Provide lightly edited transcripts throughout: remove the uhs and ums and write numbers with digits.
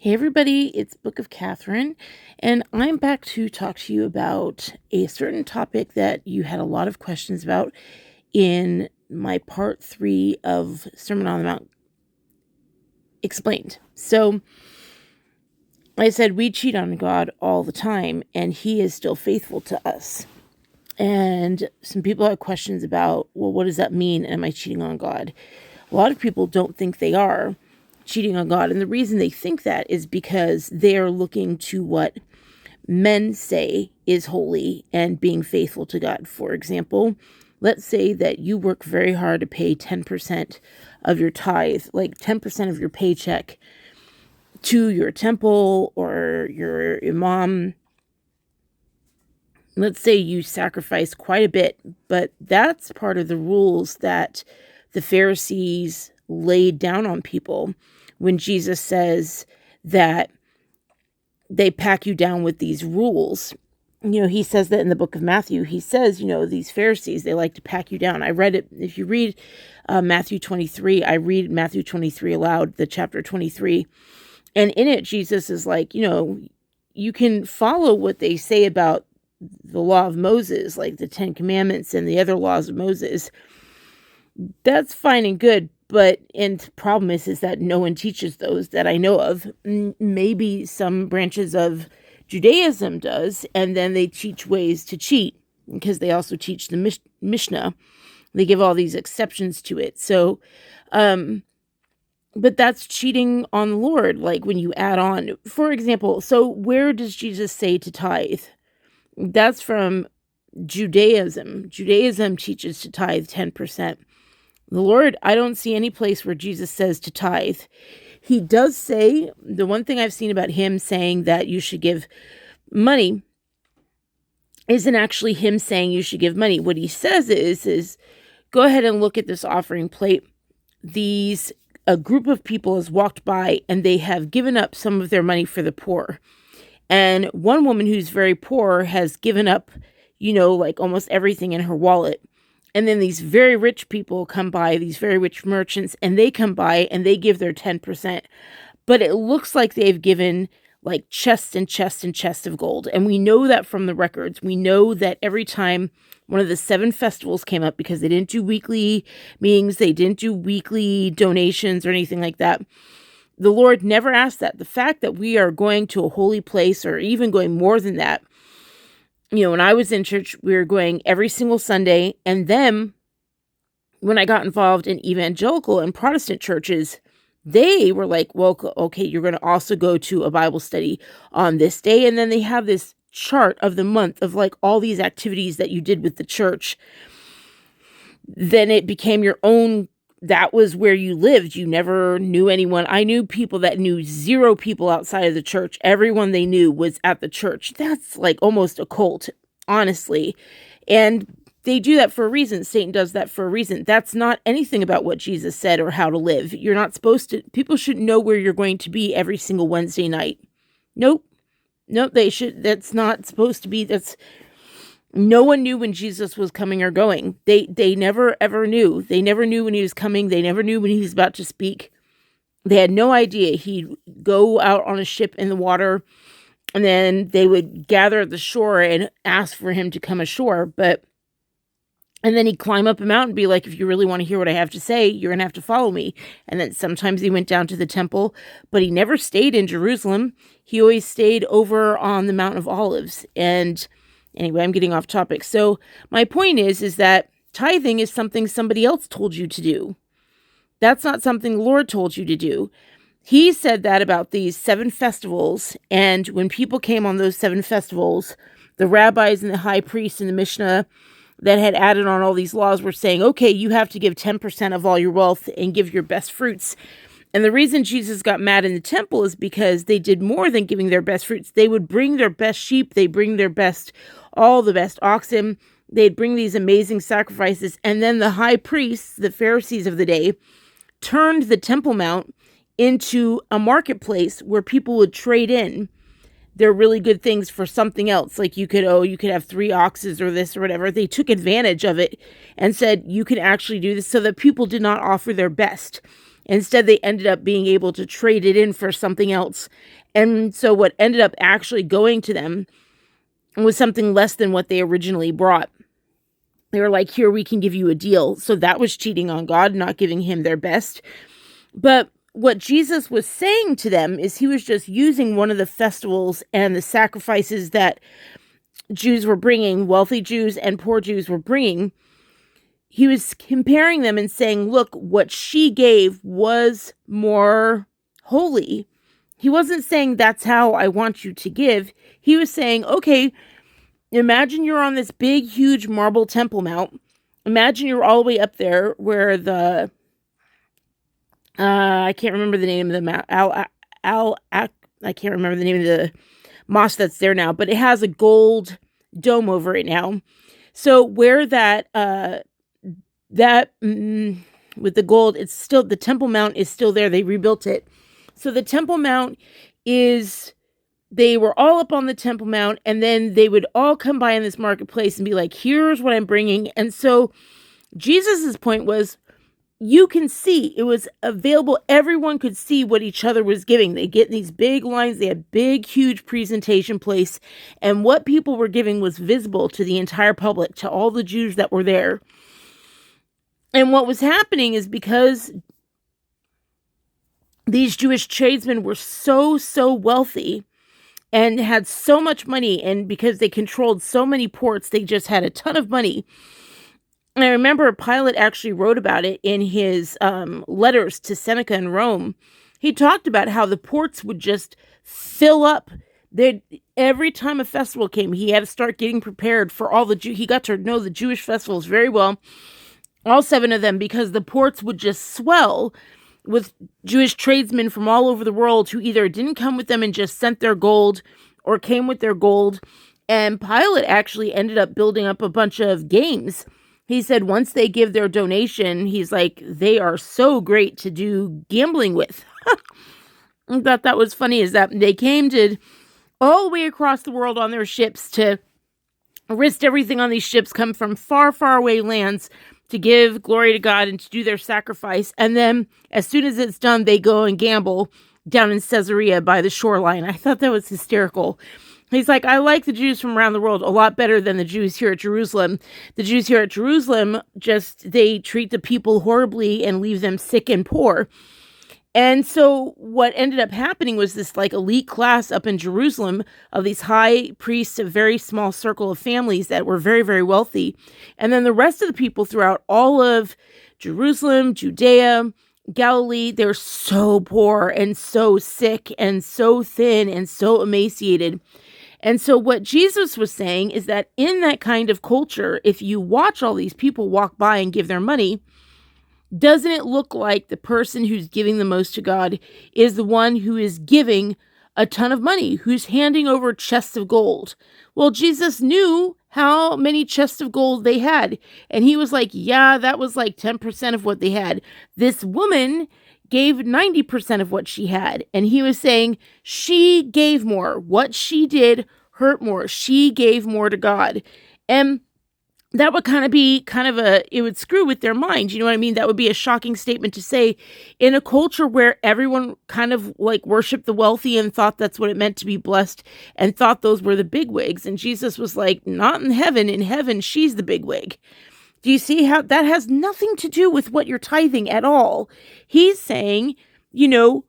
Hey everybody, it's Book of Catherine, and I'm back to talk to you about a certain topic that you had a lot of questions about in my part 3 of Sermon on the Mount Explained. So, I said we cheat on God all the time, and He is still faithful to us. And some people have questions about, well, what does that mean? Am I cheating on God? A lot of people don't think they are cheating on God. And the reason they think that is because they are looking to what men say is holy and being faithful to God. For example, let's say that you work very hard to pay 10% of your tithe, like 10% of your paycheck, to your temple or your imam. Let's say you sacrifice quite a bit, but that's part of the rules that the Pharisees laid down on people when Jesus says that they pack you down with these rules. He says that in the book of Matthew. He says, these Pharisees, they like to pack you down. I read it. If you read Matthew 23, I read Matthew 23 aloud, the chapter 23. And in it, Jesus is like, you can follow what they say about the law of Moses, like the 10 Commandments and the other laws of Moses. That's fine and good, and the problem is that no one teaches those that I know of. Maybe some branches of Judaism does, and then they teach ways to cheat, because they also teach the Mishnah. They give all these exceptions to it. So, but that's cheating on the Lord, like when you add on. For example, so where does Jesus say to tithe? That's from Judaism. Judaism teaches to tithe 10%. The Lord, I don't see any place where Jesus says to tithe. He does say, the one thing I've seen about him saying that you should give money isn't actually him saying you should give money. What he says is go ahead and look at this offering plate. A group of people has walked by and they have given up some of their money for the poor. And one woman who's very poor has given up, like almost everything in her wallet. And then these very rich people come by, these very rich merchants, and they come by and they give their 10%. But it looks like they've given like chests and chests and chests of gold. And we know that from the records. We know that every time one of the 7 festivals came up, because they didn't do weekly meetings, they didn't do weekly donations or anything like that, the Lord never asked that. The fact that we are going to a holy place, or even going more than that, when I was in church, we were going every single Sunday. And then when I got involved in evangelical and Protestant churches, they were like, well, okay, you're going to also go to a Bible study on this day. And then they have this chart of the month of like all these activities that you did with the church. Then it became your own. That was where you lived. You never knew anyone. I knew people that knew 0 people outside of the church. Everyone they knew was at the church. That's like almost a cult, honestly. And they do that for a reason. Satan does that for a reason. That's not anything about what Jesus said or how to live. You're not supposed to. People should know where you're going to be every single Wednesday night. Nope, they should. That's not supposed to be. No one knew when Jesus was coming or going. They never ever knew. They never knew when he was coming. They never knew when he was about to speak. They had no idea. He'd go out on a ship in the water, and then they would gather at the shore and ask for him to come ashore. And then he'd climb up a mountain and be like, if you really want to hear what I have to say, you're going to have to follow me. And then sometimes he went down to the temple, but he never stayed in Jerusalem. He always stayed over on the Mount of Olives. And anyway, I'm getting off topic. So my point is that tithing is something somebody else told you to do. That's not something the Lord told you to do. He said that about these 7 festivals. And when people came on those 7 festivals, the rabbis and the high priests and the Mishnah that had added on all these laws were saying, okay, you have to give 10% of all your wealth and give your best fruits. And the reason Jesus got mad in the temple is because they did more than giving their best fruits. They would bring their best sheep. They bring all the best oxen. They'd bring these amazing sacrifices. And then the high priests, the Pharisees of the day, turned the Temple Mount into a marketplace where people would trade in their really good things for something else. Like you could have 3 oxes or this or whatever. They took advantage of it and said, you can actually do this, so that people did not offer their best. Instead, they ended up being able to trade it in for something else. And so what ended up actually going to them was something less than what they originally brought. They were like, here, we can give you a deal. So that was cheating on God, not giving him their best. But what Jesus was saying to them is he was just using one of the festivals and the sacrifices that Jews were bringing, wealthy Jews and poor Jews were bringing. He was comparing them and saying, look, what she gave was more holy. He wasn't saying that's how I want you to give. He was saying, okay, imagine you're on this big, huge marble Temple Mount. Imagine you're all the way up there where the, I can't remember the name of the mount, I can't remember the name of the mosque that's there now, but it has a gold dome over it now. So where with the gold, it's still, the Temple Mount is still there. They rebuilt it. So the Temple Mount they were all up on the Temple Mount, and then they would all come by in this marketplace and be like, here's what I'm bringing. And so Jesus's point was, you can see, it was available. Everyone could see what each other was giving. They get in these big lines. They had big, huge presentation place. And what people were giving was visible to the entire public, to all the Jews that were there. And what was happening is because these Jewish tradesmen were so wealthy and had so much money, and because they controlled so many ports, they just had a ton of money. And I remember Pilate actually wrote about it in his letters to Seneca in Rome. He talked about how the ports would just fill up. Every time a festival came, he had to start getting prepared for all the He got to know the Jewish festivals very well, all 7 of them, because the ports would just swell with Jewish tradesmen from all over the world who either didn't come with them and just sent their gold or came with their gold. And Pilate actually ended up building up a bunch of games. He said once they give their donation, he's like, they are so great to do gambling with. I thought that was funny, is that they came to all the way across the world on their ships to risk everything on these ships, come from far, far away lands to give glory to God and to do their sacrifice. And then as soon as it's done, they go and gamble down in Caesarea by the shoreline. I thought that was hysterical. He's like, I like the Jews from around the world a lot better than the Jews here at Jerusalem. The Jews here at Jerusalem, they treat the people horribly and leave them sick and poor. And so what ended up happening was this like elite class up in Jerusalem of these high priests, a very small circle of families that were very, very wealthy. And then the rest of the people throughout all of Jerusalem, Judea, Galilee, they're so poor and so sick and so thin and so emaciated. And so what Jesus was saying is that in that kind of culture, if you watch all these people walk by and give their money, doesn't it look like the person who's giving the most to God is the one who is giving a ton of money, who's handing over chests of gold? Well, Jesus knew how many chests of gold they had. And he was like, yeah, that was like 10% of what they had. This woman gave 90% of what she had. And he was saying she gave more. What she did hurt more. She gave more to God. And that would it would screw with their mind. You know what I mean? That would be a shocking statement to say in a culture where everyone kind of like worshiped the wealthy and thought that's what it meant to be blessed and thought those were the bigwigs. And Jesus was like, not in heaven. In heaven, she's the bigwig. Do you see how that has nothing to do with what you're tithing at all? He's saying, the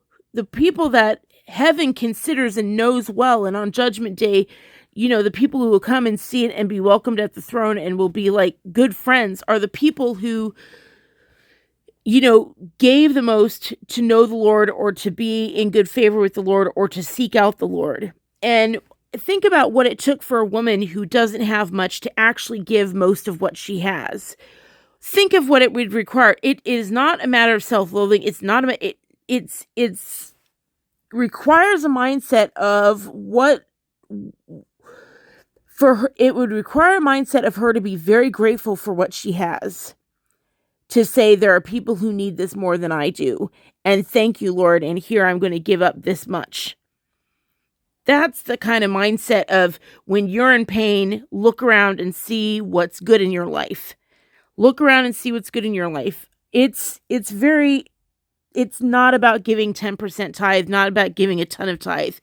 people that heaven considers and knows well, and on Judgment Day, the people who will come and see it and be welcomed at the throne and will be like good friends are the people who, gave the most to know the Lord or to be in good favor with the Lord or to seek out the Lord. And think about what it took for a woman who doesn't have much to actually give most of what she has. Think of what it would require. It is not a matter of self-loathing. It's not it's requires a mindset of what for her. It would require a mindset of her to be very grateful for what she has, to say there are people who need this more than I do, and thank you, Lord, and here I'm going to give up this much. That's the kind of mindset of when you're in pain, look around and see what's good in your life. Look around and see what's good in your life. It's very it's not about giving 10% tithe, not about giving a ton of tithe.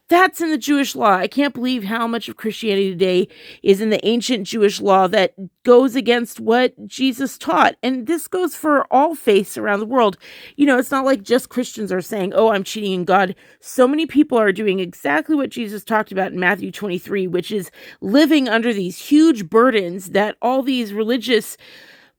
That's in the Jewish law. I can't believe how much of Christianity today is in the ancient Jewish law that goes against what Jesus taught. And this goes for all faiths around the world. It's not like just Christians are saying, oh, I'm cheating in God. So many people are doing exactly what Jesus talked about in Matthew 23, which is living under these huge burdens that all these religious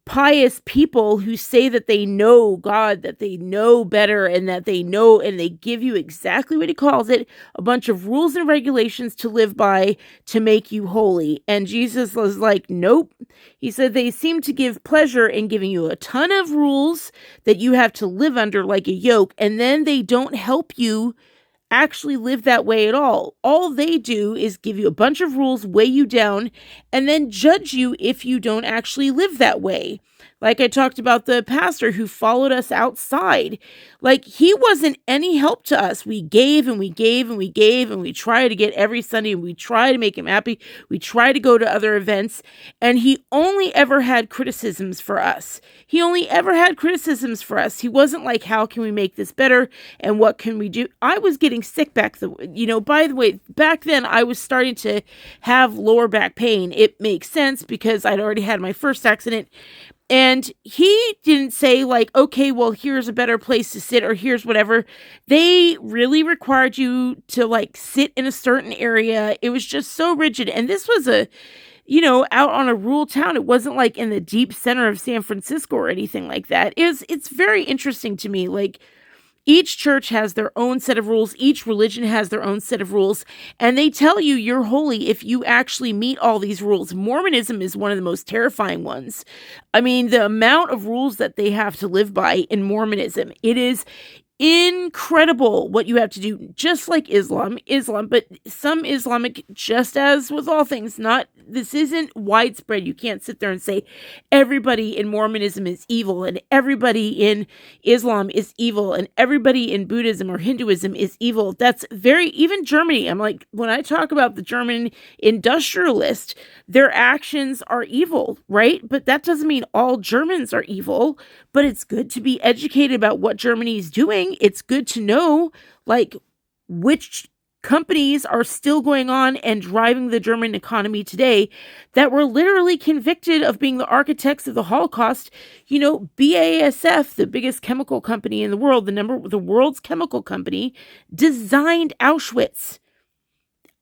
pious people who say that they know God, that they know better, and that they know, and they give you exactly what he calls it, a bunch of rules and regulations to live by to make you holy. And Jesus was like, nope. He said they seem to give pleasure in giving you a ton of rules that you have to live under like a yoke, and then they don't help you actually live that way at all. All they do is give you a bunch of rules, weigh you down, and then judge you if you don't actually live that way. Like I talked about the pastor who followed us outside. Like, he wasn't any help to us. We gave and we gave and we gave, and we try to get every Sunday, and we try to make him happy. We try to go to other events, and he only ever had criticisms for us. He only ever had criticisms for us. He wasn't like, how can we make this better? And what can we do? I was getting sick by the way, back then I was starting to have lower back pain. It makes sense because I'd already had my first accident. And he didn't say like, okay, well, here's a better place to sit, or here's whatever. They really required you to like sit in a certain area. It was just so rigid. And this was out on a rural town. It wasn't like in the deep center of San Francisco or anything like that. It's very interesting to me. Like, each church has their own set of rules. Each religion has their own set of rules. And they tell you you're holy if you actually meet all these rules. Mormonism is one of the most terrifying ones. I mean, the amount of rules that they have to live by in Mormonism, it is incredible what you have to do, just like Islam, but some Islamic, just as with all things, this isn't widespread. You can't sit there and say everybody in Mormonism is evil and everybody in Islam is evil and everybody in Buddhism or Hinduism is evil. That's even Germany. I'm like, when I talk about the German industrialist, their actions are evil, right? But that doesn't mean all Germans are evil, but it's good to be educated about what Germany is doing. It's good to know, like, which companies are still going on and driving the German economy today that were literally convicted of being the architects of the Holocaust. BASF, the biggest chemical company in the world, the world's chemical company, designed Auschwitz.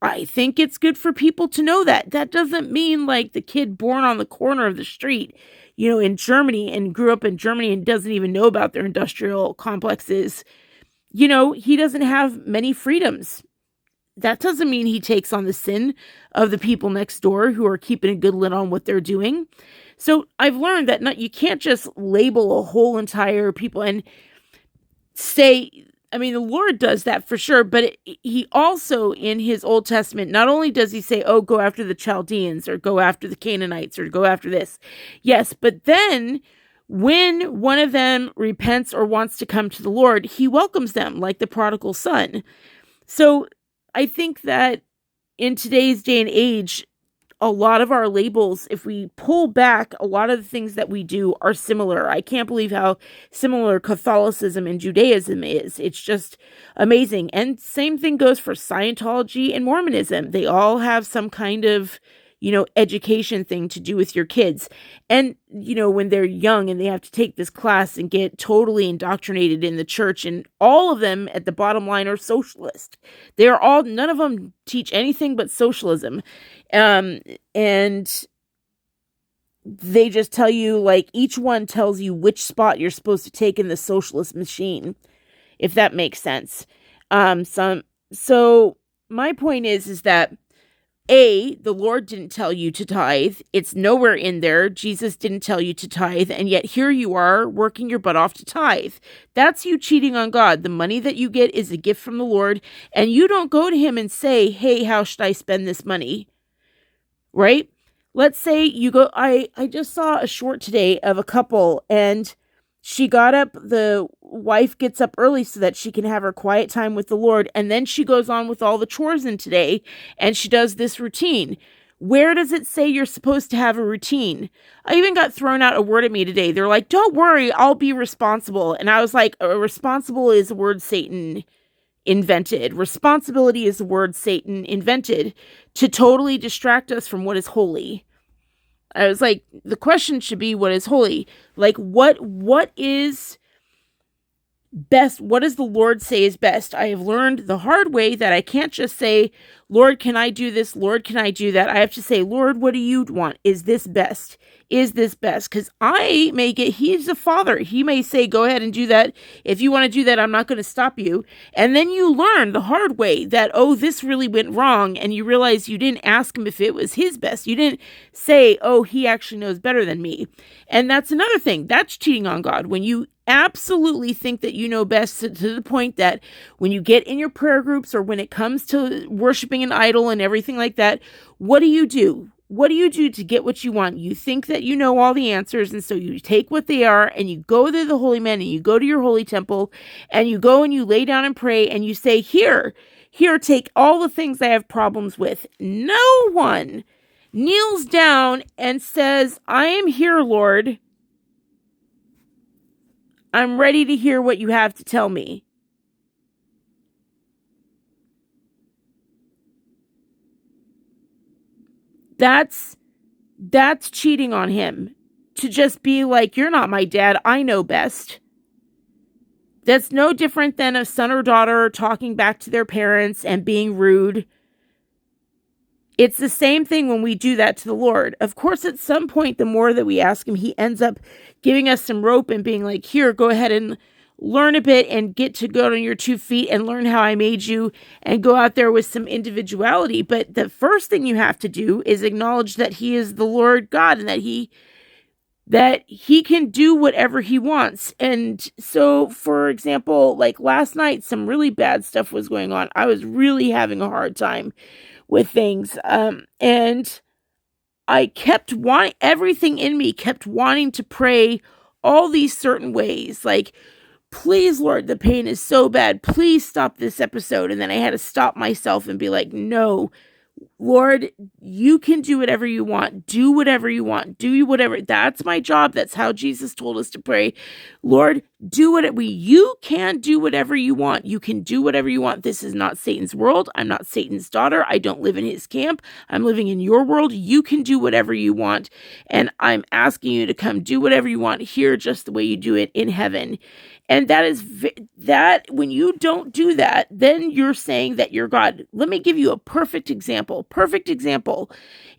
I think it's good for people to know that. That doesn't mean like the kid born on the corner of the street, in Germany and grew up in Germany and doesn't even know about their industrial complexes. He doesn't have many freedoms. That doesn't mean he takes on the sin of the people next door who are keeping a good lid on what they're doing. So I've learned that you can't just label a whole entire people and say, I mean, the Lord does that for sure, but he also, in his Old Testament, not only does he say, oh, go after the Chaldeans or go after the Canaanites or go after this. Yes, but then when one of them repents or wants to come to the Lord, he welcomes them like the prodigal son. So I think that in today's day and age, a lot of our labels, if we pull back, a lot of the things that we do are similar. I can't believe how similar Catholicism and Judaism is. It's just amazing. And same thing goes for Scientology and Mormonism. They all have some kind of, education thing to do with your kids. And, when they're young and they have to take this class and get totally indoctrinated in the church, and all of them at the bottom line are socialist. None of them teach anything but socialism. And they just tell you, like, each one tells you which spot you're supposed to take in the socialist machine, if that makes sense. So my point is that the Lord didn't tell you to tithe. It's nowhere in there. Jesus didn't tell you to tithe. And yet here you are working your butt off to tithe. That's you cheating on God. The money that you get is a gift from the Lord. And you don't go to him and say, hey, how should I spend this money? Right? Let's say you go, I just saw a short today of a couple, and she got up, the wife gets up early so that she can have her quiet time with the Lord. And then she goes on with all the chores in today, and she does this routine. Where does it say you're supposed to have a routine? I even got thrown out a word at me today. They're like, don't worry, I'll be responsible. And I was like, responsible is a word Satan invented. Responsibility is a word Satan invented to totally distract us from what is holy. I was like, the question should be, what is holy? Like, what is best? What does the Lord say is best? I have learned the hard way that I can't just say, Lord, can I do this? Lord, can I do that? I have to say, Lord, what do you want? Is this best? Is this best? Because I may get, he's a father. He may say, go ahead and do that. If you want to do that, I'm not going to stop you. And then you learn the hard way that, oh, this really went wrong. And you realize you didn't ask him if it was his best. You didn't say, oh, he actually knows better than me. And that's another thing. That's cheating on God. When you absolutely think that you know best to the point that when you get in your prayer groups or when it comes to worshiping an idol and everything like that, what do you do? What do you do to get what you want? You think that you know all the answers, and so you take what they are and you go to the holy man and you go to your holy temple and you go and you lay down and pray and you say, here, take all the things I have problems with. No one kneels down and says, I am here, Lord. I'm ready to hear what you have to tell me. That's cheating on him. To just be like, you're not my dad, I know best. That's no different than a son or daughter talking back to their parents and being rude. It's the same thing when we do that to the Lord. Of course, at some point, the more that we ask him, he ends up giving us some rope and being like, here, go ahead and learn a bit and get to go on your 2 feet and learn how I made you and go out there with some individuality. But the first thing you have to do is acknowledge that he is the Lord God and that he can do whatever he wants. And so, for example, like last night, some really bad stuff was going on. I was really having a hard time with things. And I kept wanting, everything in me kept wanting to pray all these certain ways. Like, please, Lord, the pain is so bad. Please stop this episode. And then I had to stop myself and be like, no, Lord, you can do whatever you want. Do whatever you want. Do whatever. That's my job. That's how Jesus told us to pray. Lord, you can do whatever you want. You can do whatever you want. This is not Satan's world. I'm not Satan's daughter. I don't live in his camp. I'm living in your world. You can do whatever you want. And I'm asking you to come do whatever you want here, just the way you do it in heaven. And that is that when you don't do that, then you're saying that you're God. Let me give you a perfect example. Perfect example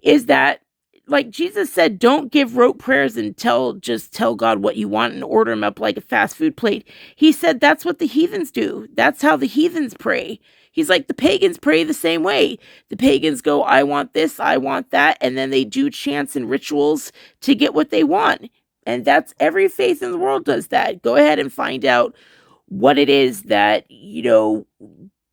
is that, like Jesus said, don't give rote prayers and just tell God what you want and order him up like a fast food plate. He said that's what the heathens do. That's how the heathens pray. He's like, the pagans pray the same way. The pagans go, I want this, I want that. And then they do chants and rituals to get what they want. And that's every faith in the world does that. Go ahead and find out what it is that,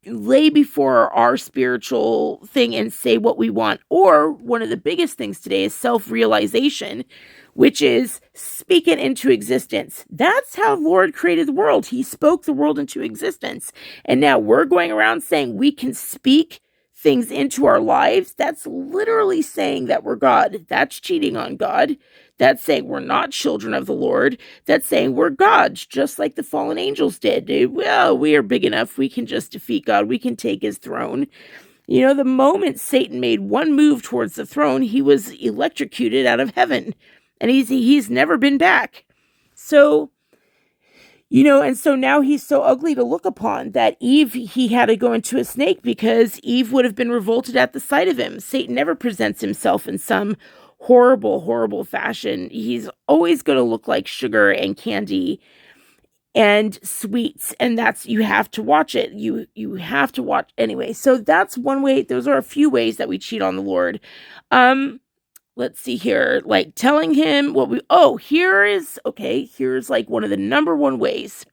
lay before our spiritual thing and say what we want. Or one of the biggest things today is self-realization, which is speak it into existence. That's how the Lord created the world. He spoke the world into existence. And now we're going around saying we can speak things into our lives. That's literally saying that we're God. That's cheating on God. That's saying we're not children of the Lord. That's saying we're gods, just like the fallen angels did. Well, we are big enough. We can just defeat God. We can take his throne. The moment Satan made one move towards the throne, he was electrocuted out of heaven. And he's never been back. So, and so now he's so ugly to look upon that Eve, he had to go into a snake because Eve would have been revolted at the sight of him. Satan never presents himself in some horrible, horrible fashion. He's always going to look like sugar and candy and sweets. And you have to watch it. You have to watch anyway. So that's one way. Those are a few ways that we cheat on the Lord. Let's see here, like telling him here's like one of the number one ways.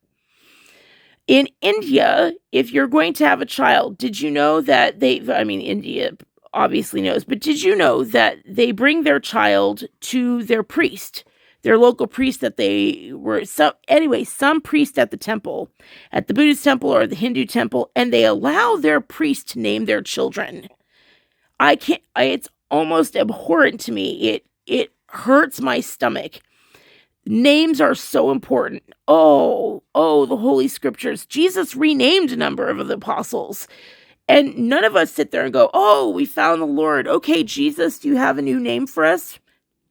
In India, if you're going to have a child, did you know that India obviously knows, but did you know that they bring their child to their priest, their local priest that they were, some priest at the temple, at the Buddhist temple or the Hindu temple, and they allow their priest to name their children. It's almost abhorrent to me. It hurts my stomach. Names are so important. Oh, the Holy Scriptures. Jesus renamed a number of the apostles. And none of us sit there and go, oh, we found the Lord. Okay, Jesus, do you have a new name for us?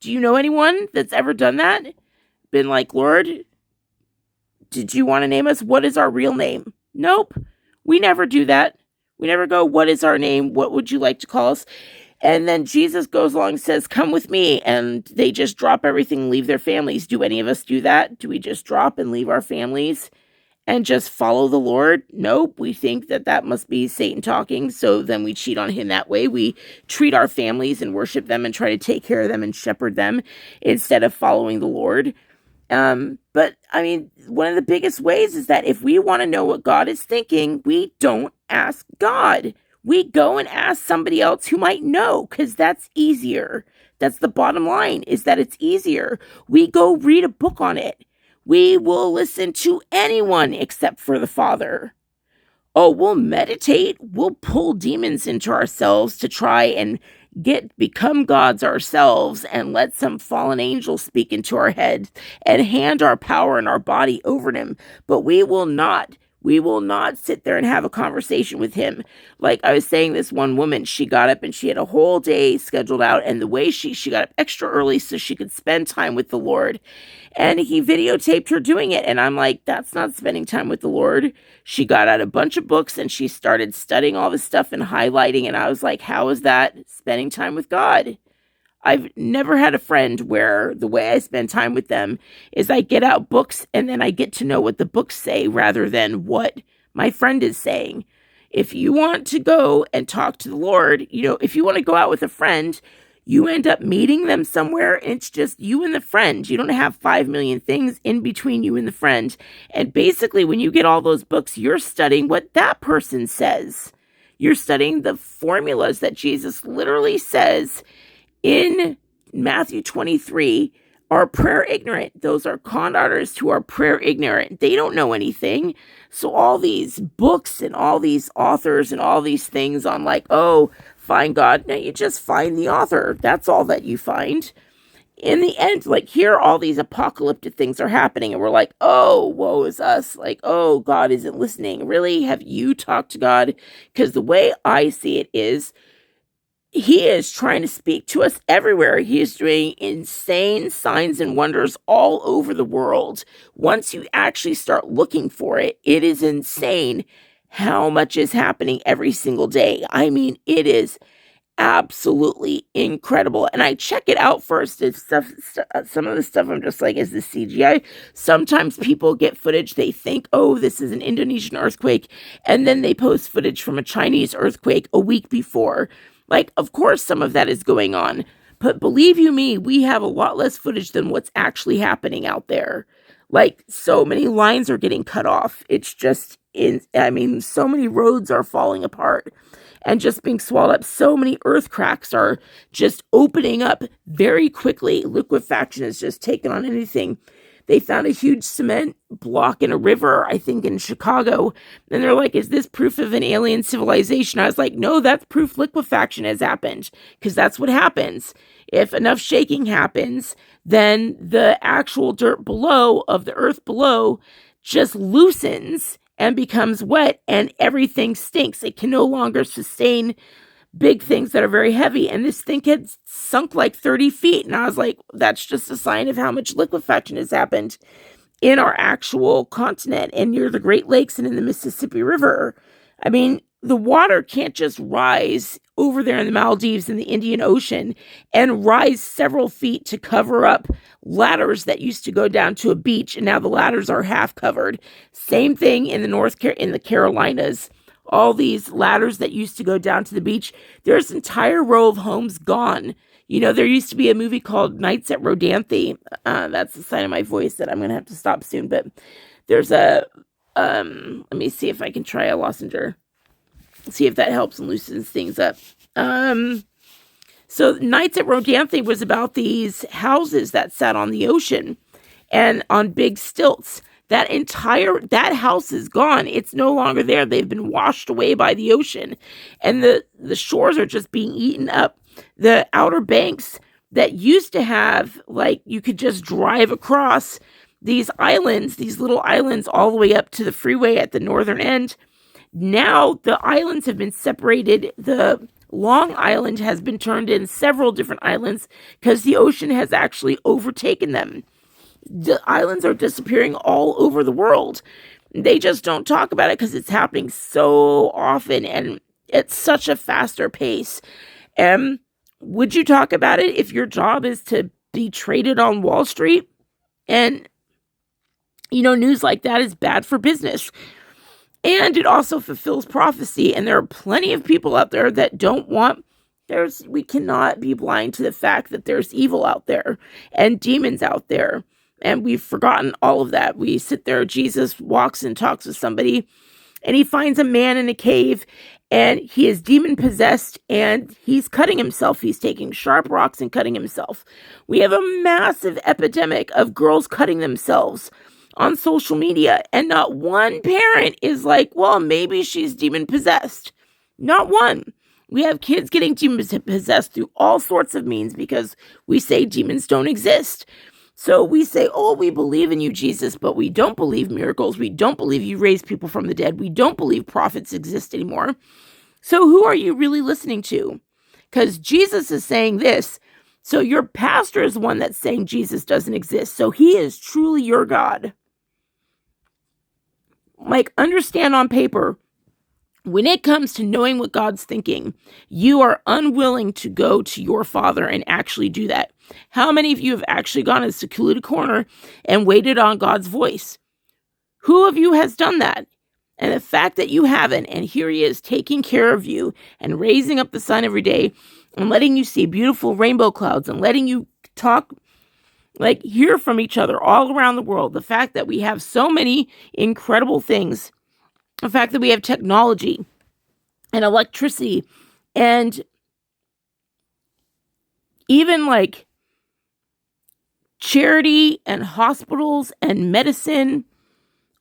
Do you know anyone that's ever done that? Been like, Lord, did you want to name us? What is our real name? Nope. We never do that. We never go, what is our name? What would you like to call us? And then Jesus goes along and says, come with me. And they just drop everything and leave their families. Do any of us do that? Do we just drop and leave our families and just follow the Lord? Nope. We think that must be Satan talking. So then we cheat on him that way. We treat our families and worship them and try to take care of them and shepherd them instead of following the Lord. But I mean, one of the biggest ways is that if we want to know what God is thinking, we don't ask God. We go and ask somebody else who might know, because that's easier. That's the bottom line, is that it's easier. We go read a book on it. We will listen to anyone except for the Father. Oh, we'll meditate. We'll pull demons into ourselves to try and become gods ourselves and let some fallen angel speak into our head and hand our power and our body over to him. But we will not sit there and have a conversation with him. Like I was saying, this one woman, she got up and she had a whole day scheduled out. And the way she got up extra early so she could spend time with the Lord. And he videotaped her doing it. And I'm like, that's not spending time with the Lord. She got out a bunch of books and she started studying all this stuff and highlighting. And I was like, how is that spending time with God? I've never had a friend where the way I spend time with them is I get out books and then I get to know what the books say rather than what my friend is saying. If you want to go and talk to the Lord, if you want to go out with a friend, you end up meeting them somewhere and it's just you and the friend. You don't have 5 million things in between you and the friend. And basically, when you get all those books, you're studying what that person says. You're studying the formulas that Jesus literally says in Matthew 23 are prayer ignorant. Those are con artists who are prayer ignorant. They don't know anything. So all these books and all these authors and all these things on like, oh, find God. No, you just find the author. That's all that you find. In the end, like here, all these apocalyptic things are happening and we're like, oh, woe is us. Like, oh, God isn't listening. Really? Have you talked to God? Because the way I see it is, he is trying to speak to us everywhere. He is doing insane signs and wonders all over the world. Once you actually start looking for it, it is insane how much is happening every single day. I mean, it is absolutely incredible. And I check it out first. It's some of the stuff I'm just like, is this CGI? Sometimes people get footage. They think, oh, this is an Indonesian earthquake. And then they post footage from a Chinese earthquake a week before. Like, of course, some of that is going on. But believe you me, we have a lot less footage than what's actually happening out there. Like, so many lines are getting cut off. It's just, so many roads are falling apart and just being swallowed up. So many earth cracks are just opening up very quickly. Liquefaction has just taken on anything. They found a huge cement block in a river, I think in Chicago. And they're like, is this proof of an alien civilization? I was like, no, that's proof liquefaction has happened. Because that's what happens. If enough shaking happens, then the actual dirt below of the earth below just loosens and becomes wet and everything stinks. It can no longer sustain big things that are very heavy. And this thing had sunk like 30 feet. And I was like, that's just a sign of how much liquefaction has happened in our actual continent and near the Great Lakes and in the Mississippi River. I mean, the water can't just rise over there in the Maldives in the Indian Ocean and rise several feet to cover up ladders that used to go down to a beach. And now the ladders are half covered. Same thing in the Carolinas. All these ladders that used to go down to the beach, there's an entire row of homes gone. There used to be a movie called Nights at Rodanthe. That's the sign of my voice that I'm going to have to stop soon. But there's let me see if I can try a lozenge. See if that helps and loosens things up. So Nights at Rodanthe was about these houses that sat on the ocean and on big stilts. That house is gone. It's no longer there. They've been washed away by the ocean. And the shores are just being eaten up The Outer Banks that used to have, like, you could just drive across these islands, these little islands, all the way up to the freeway at the northern end. Now the islands have been separated. The Long Island has been turned in several different islands because the ocean has actually overtaken them. The islands are disappearing all over the world. They just don't talk about it because it's happening so often and at such a faster pace. Would you talk about it if your job is to be traded on Wall Street? And, news like that is bad for business. And it also fulfills prophecy. And there are plenty of people out there that don't want, we cannot be blind to the fact that there's evil out there and demons out there. And we've forgotten all of that. We sit there, Jesus walks and talks with somebody, and he finds a man in a cave, and he is demon possessed, and he's cutting himself. He's taking sharp rocks and cutting himself. We have a massive epidemic of girls cutting themselves on social media, and not one parent is like, well, maybe she's demon possessed. Not one. We have kids getting demon possessed through all sorts of means because we say demons don't exist. So we say, oh, we believe in you, Jesus, but we don't believe miracles. We don't believe you raise people from the dead. We don't believe prophets exist anymore. So who are you really listening to? Because Jesus is saying this. So your pastor is the one that's saying Jesus doesn't exist. So he is truly your God. Like, understand on paper, when it comes to knowing what God's thinking, you are unwilling to go to your Father and actually do that. How many of you have actually gone in a secluded corner and waited on God's voice? Who of you has done that? And the fact that you haven't, and here he is taking care of you and raising up the sun every day and letting you see beautiful rainbow clouds and letting you talk, like, hear from each other all around the world. The fact that we have so many incredible things. The fact that we have technology and electricity and even like charity and hospitals and medicine,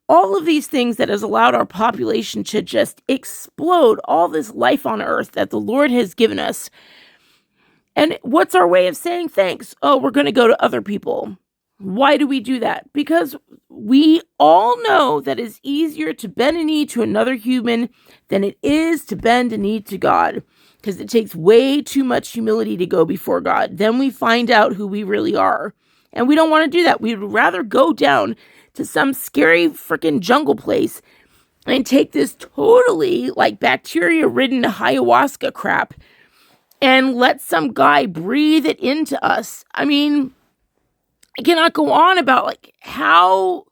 all of these things that has allowed our population to just explode, all this life on earth that the Lord has given us. And what's our way of saying thanks? Oh, we're going to go to other people. Why do we do that? Because we all know that it's easier to bend a knee to another human than it is to bend a knee to God. Because it takes way too much humility to go before God. Then we find out who we really are. And we don't want to do that. We would rather go down to some scary freaking jungle place and take this totally like bacteria-ridden ayahuasca crap and let some guy breathe it into us. I mean, I cannot go on about like how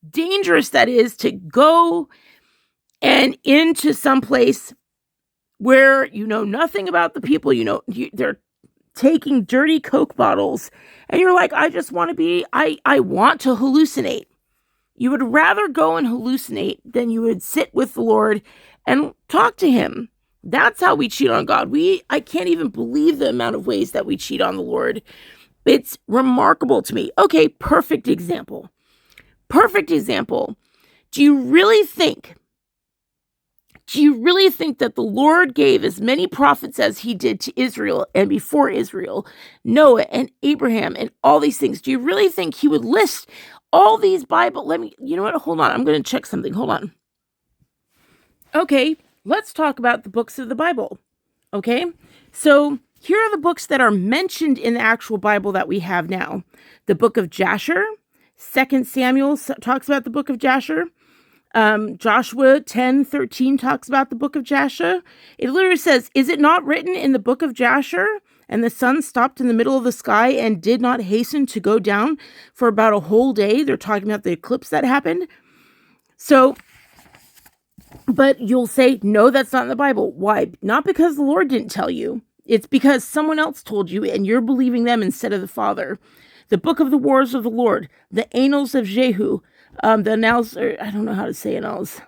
dangerous that is to go and into some place where you know nothing about the people. They're taking dirty Coke bottles and you're like, I just want to be, I want to hallucinate. You would rather go and hallucinate than you would sit with the Lord and talk to him. That's how we cheat on God. I can't even believe the amount of ways that we cheat on the Lord. It's remarkable to me. Okay, perfect example. Do you really think that the Lord gave as many prophets as he did to Israel and before Israel, Noah and Abraham and all these things? Do you really think he would list all these Bible? You know what? Hold on. I'm going to check something. Hold on. Okay, let's talk about the books of the Bible. Okay, so here are the books that are mentioned in the actual Bible that we have now. The book of Jasher, 2 Samuel talks about the book of Jasher. Joshua 10:13 talks about the book of Jasher. It literally says, is it not written in the book of Jasher? And the sun stopped in the middle of the sky and did not hasten to go down for about a whole day. They're talking about the eclipse that happened. So, but you'll say, no, that's not in the Bible. Why? Not because the Lord didn't tell you. It's because someone else told you and you're believing them instead of the Father. The book of the wars of the Lord, the annals of Jehu, the annals, or I don't know how to say annals,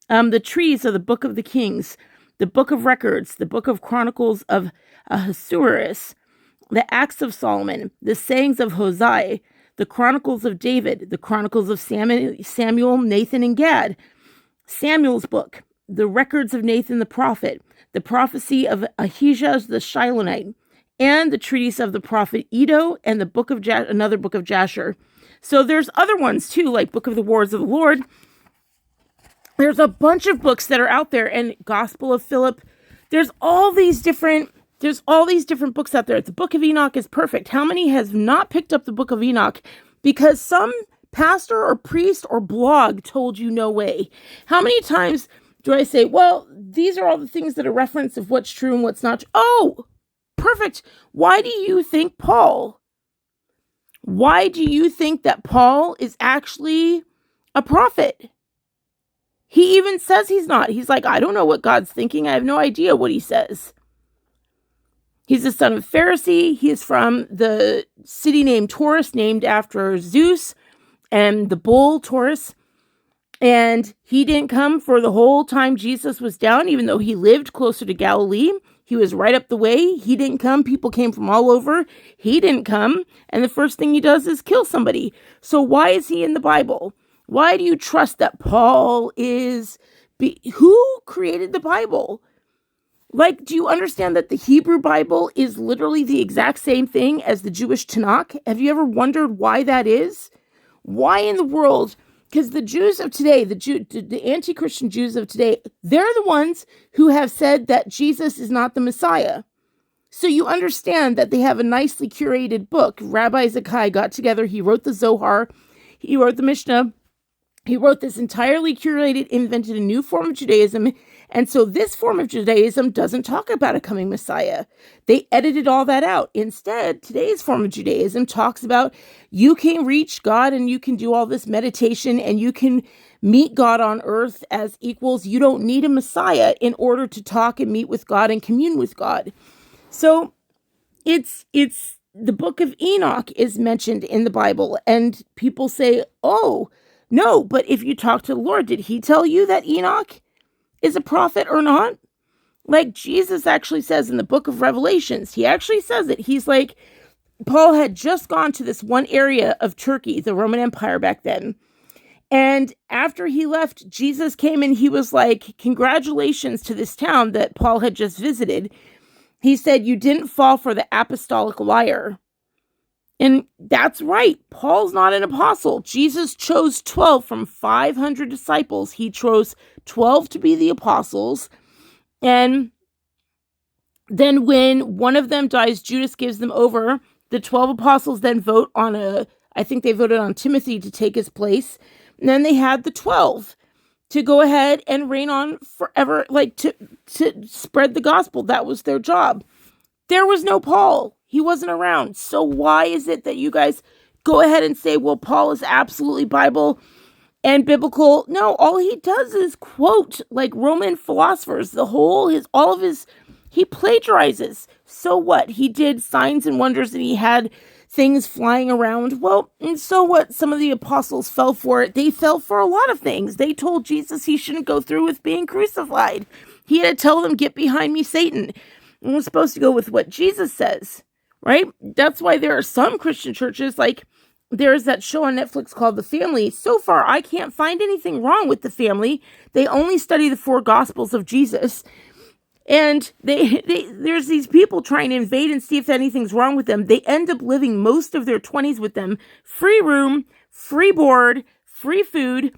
the trees of the book of the kings, the book of records, the book of chronicles of Ahasuerus, the acts of Solomon, the sayings of Hosea, the chronicles of David, the chronicles of Samuel, Nathan, and Gad, Samuel's book, the records of Nathan the prophet, the prophecy of Ahijah the Shilonite, and the treatise of the prophet Iddo, and the book of another book of Jasher. So there's other ones too, like Book of the Wars of the Lord. There's a bunch of books that are out there, and Gospel of Philip. There's all these different books out there. The Book of Enoch is perfect. How many has not picked up the Book of Enoch because some pastor or priest or blog told you no way? How many times do I say, well, these are all the things that are reference of what's true and what's not? Oh, perfect. Why do you think Why do you think that Paul is actually a prophet? He even says he's not. He's like, I don't know what God's thinking. I have no idea what he says. He's the son of Pharisee. He is from the city named Taurus, named after Zeus and the bull Taurus. And he didn't come for the whole time Jesus was down, even though he lived closer to Galilee. He was right up the way. He didn't come. People came from all over. He didn't come. And the first thing he does is kill somebody. So why is he in the Bible? Why do you trust that Paul is... Who created the Bible? Like, do you understand that the Hebrew Bible is literally the exact same thing as the Jewish Tanakh? Have you ever wondered why that is? Why in the world? Because the Jews of today, the anti-Christian Jews of today, they're the ones who have said that Jesus is not the Messiah. So you understand that they have a nicely curated book. Rabbi Zakkai got together. He wrote the Zohar. He wrote the Mishnah. He wrote this entirely curated, invented a new form of Judaism. And so this form of Judaism doesn't talk about a coming Messiah. They edited all that out. Instead, today's form of Judaism talks about you can reach God and you can do all this meditation and you can meet God on earth as equals. You don't need a Messiah in order to talk and meet with God and commune with God. So it's the book of Enoch is mentioned in the Bible, and people say, oh, no, but if you talk to the Lord, did he tell you that Enoch is a prophet or not? Like Jesus actually says in the book of Revelations, he actually says it. He's like, Paul had just gone to this one area of Turkey, the Roman Empire back then. And after he left, Jesus came and he was like, congratulations to this town that Paul had just visited. He said, you didn't fall for the apostolic liar. And that's right. Paul's not an apostle. Jesus chose 12 from 500 disciples. He chose 12 to be the apostles. And then when one of them dies, Judas gives them over. The 12 apostles then vote on I think they voted on Timothy to take his place. And then they had the 12 to go ahead and reign on forever, like to spread the gospel. That was their job. There was no Paul. He wasn't around. So why is it that you guys go ahead and say, well, Paul is absolutely Bible and biblical? No, all he does is quote like Roman philosophers. He plagiarizes. So what? He did signs and wonders and he had things flying around. Well, and so what? Some of the apostles fell for it. They fell for a lot of things. They told Jesus he shouldn't go through with being crucified. He had to tell them, get behind me, Satan. And we're supposed to go with what Jesus says. Right? That's why there are some Christian churches, like there's that show on Netflix called The Family. So far, I can't find anything wrong with The Family. They only study the 4 Gospels of Jesus. And there's these people trying to invade and see if anything's wrong with them. They end up living most of their 20s with them. Free room, free board, free food.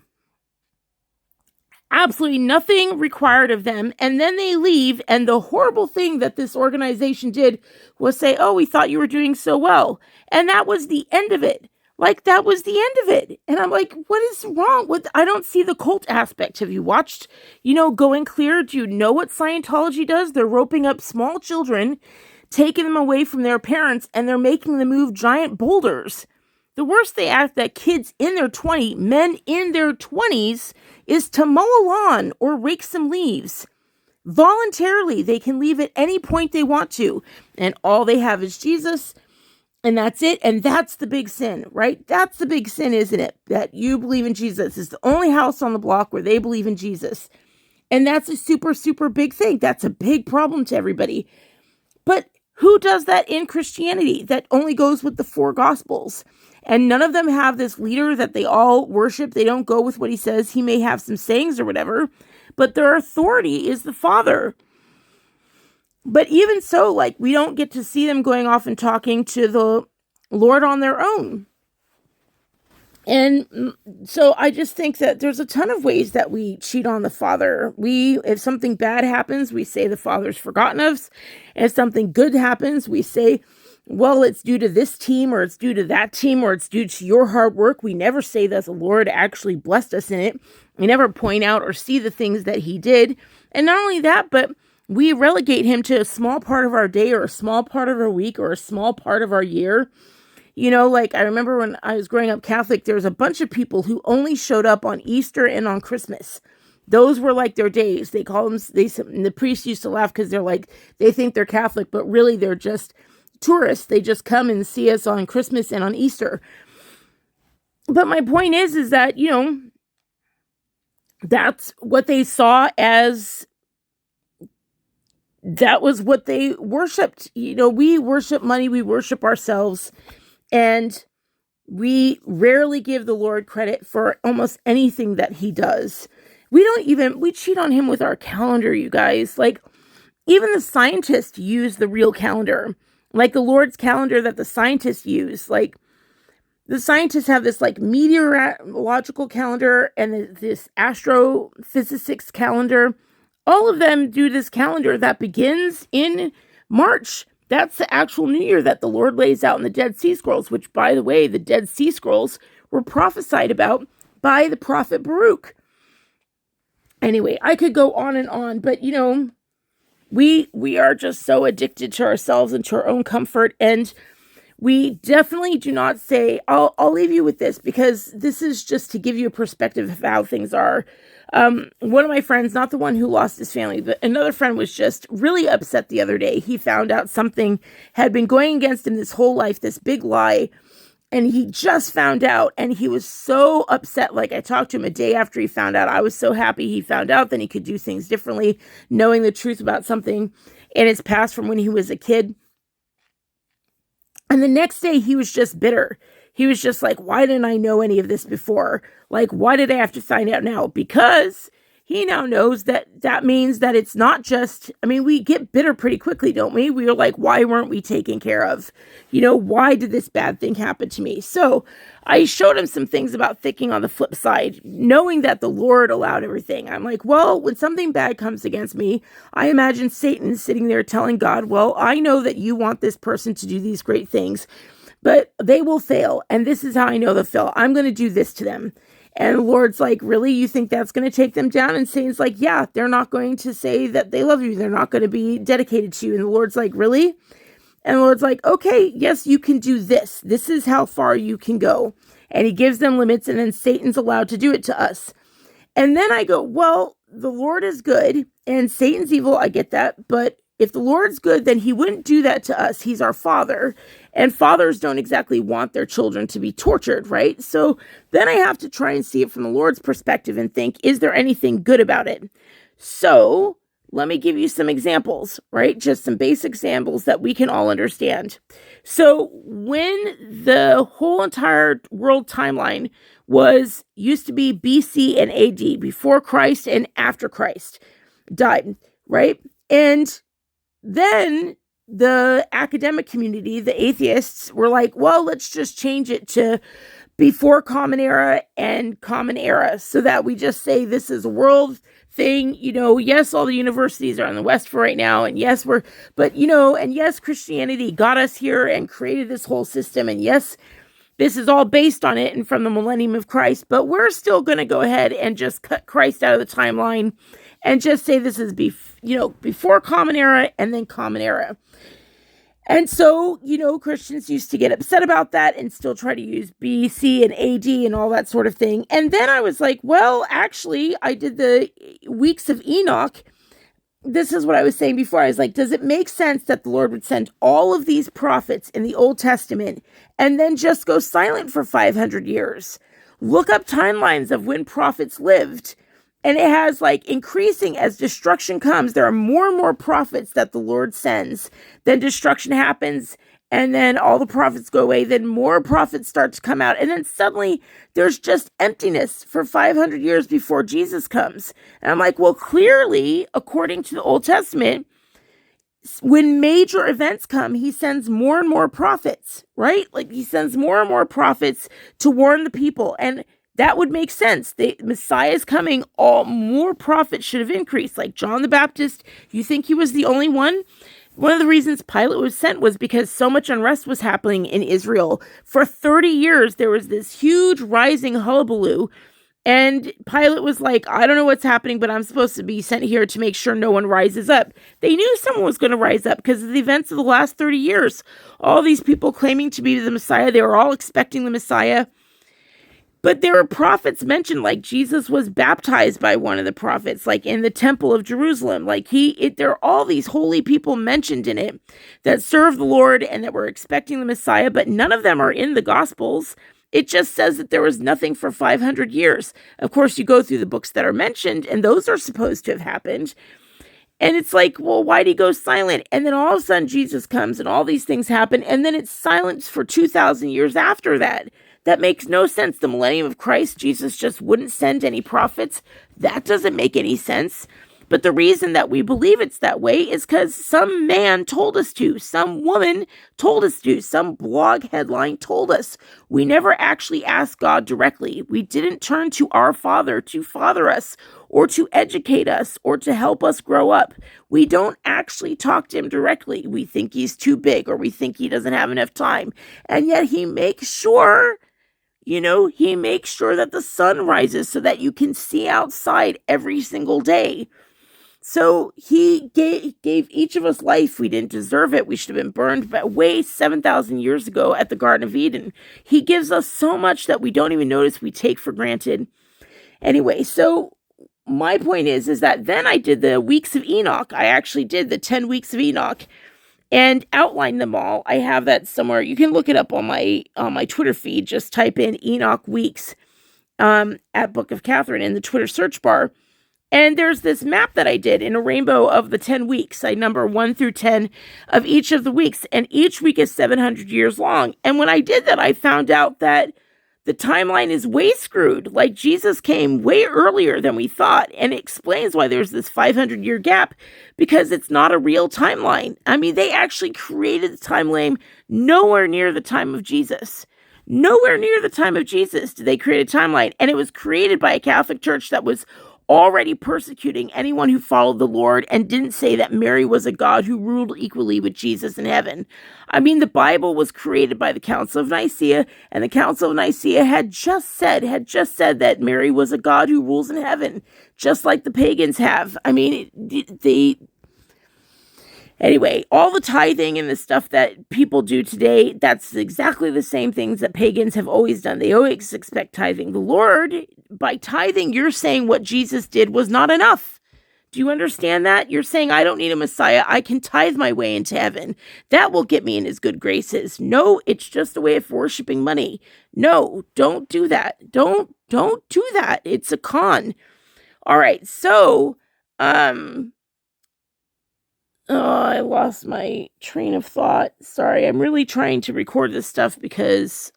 Absolutely nothing required of them. And then they leave. And the horrible thing that this organization did was say, oh, we thought you were doing so well. And that was the end of it. Like, that was the end of it. And I'm like, what is wrong with, I don't see the cult aspect. Have you watched, Going Clear? Do you know what Scientology does? They're roping up small children, taking them away from their parents, and they're making them move giant boulders. The worst they ask that kids in their 20s, men in their 20s, is to mow a lawn or rake some leaves. Voluntarily, they can leave at any point they want to. And all they have is Jesus, and that's it. And that's the big sin, right? That's the big sin, isn't it? That you believe in Jesus. It's the only house on the block where they believe in Jesus. And that's a super, super big thing. That's a big problem to everybody. But who does that in Christianity? That only goes with the 4 Gospels. And none of them have this leader that they all worship. They don't go with what he says. He may have some sayings or whatever, but their authority is the Father. But even so, like, we don't get to see them going off and talking to the Lord on their own. And so I just think that there's a ton of ways that we cheat on the Father. If something bad happens, we say the Father's forgotten us. If something good happens, we say, well, it's due to this team, or it's due to that team, or it's due to your hard work. We never say that the Lord actually blessed us in it. We never point out or see the things that he did. And not only that, but we relegate him to a small part of our day, or a small part of our week, or a small part of our year. You know, like, I remember when I was growing up Catholic, there was a bunch of people who only showed up on Easter and on Christmas. Those were like their days. They call them, the priests used to laugh because they're like, they think they're Catholic, but really they're just tourists. They just come and see us on Christmas and on Easter. But my point is that, you know, that's what they saw as, that was what they worshiped. You know, we worship money, we worship ourselves. And we rarely give the Lord credit for almost anything that he does. We cheat on him with our calendar, you guys. Like, even the scientists use the real calendar. Like the Lord's calendar that the scientists use. Like, the scientists have this like meteorological calendar and this astrophysics calendar. All of them do this calendar that begins in March. That's the actual New Year that the Lord lays out in the Dead Sea Scrolls, which, by the way, the Dead Sea Scrolls were prophesied about by the prophet Baruch. Anyway, I could go on, but, you know, we are just so addicted to ourselves and to our own comfort, and we definitely do not say, I'll leave you with this, because this is just to give you a perspective of how things are. One of my friends, not the one who lost his family, but another friend, was just really upset the other day. He found out something had been going against him this whole life, this big lie, and he just found out, and he was so upset. Like, I talked to him a day after he found out. I was so happy he found out, then he could do things differently, knowing the truth about something in his past from when he was a kid. And the next day he was just bitter. He was just like, why didn't I know any of this before? Like, why did I have to find out now? Because he now knows that means that it's not just, I mean, we get bitter pretty quickly, don't we? We are like, why weren't we taken care of? You know, why did this bad thing happen to me? So I showed him some things about thinking on the flip side, knowing that the Lord allowed everything. I'm like, well, when something bad comes against me, I imagine Satan sitting there telling God, well, I know that you want this person to do these great things, but they will fail. And this is how I know they'll fail. I'm going to do this to them. And the Lord's like, really? You think that's going to take them down? And Satan's like, yeah, they're not going to say that they love you. They're not going to be dedicated to you. And the Lord's like, really? And the Lord's like, okay, yes, you can do this. This is how far you can go. And he gives them limits, and then Satan's allowed to do it to us. And then I go, well, the Lord is good and Satan's evil. I get that. But if the Lord's good, then he wouldn't do that to us. He's our father. And fathers don't exactly want their children to be tortured, right? So then I have to try and see it from the Lord's perspective and think, is there anything good about it? So let me give you some examples, right? Just some basic examples that we can all understand. So when the whole entire world timeline used to be BC and AD, before Christ and after Christ died, right? And then the academic community, the atheists, were like, well, let's just change it to before Common Era and Common Era, so that we just say this is a world thing. You know, yes, all the universities are in the West for right now, and yes, and yes, Christianity got us here and created this whole system, and yes, this is all based on it and from the millennium of Christ, but we're still going to go ahead and just cut Christ out of the timeline and just say this is before Common Era and then Common Era. And so, Christians used to get upset about that and still try to use BC and AD and all that sort of thing. And then I was like, well, actually, I did the weeks of Enoch. This is what I was saying before. I was like, does it make sense that the Lord would send all of these prophets in the Old Testament and then just go silent for 500 years? Look up timelines of when prophets lived. And it has increasing as destruction comes. There are more and more prophets that the Lord sends. Then destruction happens, and then all the prophets go away. Then more prophets start to come out. And then suddenly there's just emptiness for 500 years before Jesus comes. And I'm like, well, clearly, according to the Old Testament, when major events come, he sends more and more prophets, right? Like he sends more and more prophets to warn the people. And that would make sense. The Messiah is coming. All more prophets should have increased. Like John the Baptist, you think he was the only one? One of the reasons Pilate was sent was because so much unrest was happening in Israel. For 30 years, there was this huge rising hullabaloo. And Pilate was like, I don't know what's happening, but I'm supposed to be sent here to make sure no one rises up. They knew someone was going to rise up because of the events of the last 30 years. All these people claiming to be the Messiah, they were all expecting the Messiah. But there are prophets mentioned, like Jesus was baptized by one of the prophets, like in the Temple of Jerusalem. Like there are all these holy people mentioned in it that serve the Lord and that were expecting the Messiah, but none of them are in the Gospels. It just says that there was nothing for 500 years. Of course, you go through the books that are mentioned, and those are supposed to have happened. And it's like, well, why'd he go silent? And then all of a sudden, Jesus comes, and all these things happen, and then it's silence for 2,000 years after that. That makes no sense. The millennium of Christ, Jesus just wouldn't send any prophets. That doesn't make any sense. But the reason that we believe it's that way is because some man told us to, some woman told us to, some blog headline told us. We never actually asked God directly. We didn't turn to our Father to father us or to educate us or to help us grow up. We don't actually talk to him directly. We think he's too big or we think he doesn't have enough time. And yet he makes sure... he makes sure that the sun rises so that you can see outside every single day. So he gave each of us life. We didn't deserve it. We should have been burned way 7,000 years ago at the Garden of Eden. He gives us so much that we don't even notice, we take for granted. Anyway, so my point is that then I did the weeks of Enoch. I actually did the 10 weeks of Enoch and outlined them all. I have that somewhere. You can look it up on my Twitter feed. Just type in Enoch Weeks at Book of Catherine in the Twitter search bar. And there's this map that I did in a rainbow of the 10 weeks. I number 1 through 10 of each of the weeks. And each week is 700 years long. And when I did that, I found out that the timeline is way screwed. Like Jesus came way earlier than we thought. And it explains why there's this 500-year gap. Because it's not a real timeline. I mean, they actually created the timeline nowhere near the time of Jesus. Nowhere near the time of Jesus did they create a timeline. And it was created by a Catholic Church that was already persecuting anyone who followed the Lord and didn't say that Mary was a God who ruled equally with Jesus in heaven. I mean, the Bible was created by the Council of Nicaea, and the Council of Nicaea had just said that Mary was a God who rules in heaven, just like the pagans have. I mean, anyway, all the tithing and the stuff that people do today, that's exactly the same things that pagans have always done. They always expect tithing. The Lord, by tithing, you're saying what Jesus did was not enough. Do you understand that? You're saying, I don't need a Messiah. I can tithe my way into heaven. That will get me in his good graces. No, it's just a way of worshiping money. No, don't do that. Don't do that. It's a con. All right, so, I lost my train of thought. Sorry, I'm really trying to record this stuff because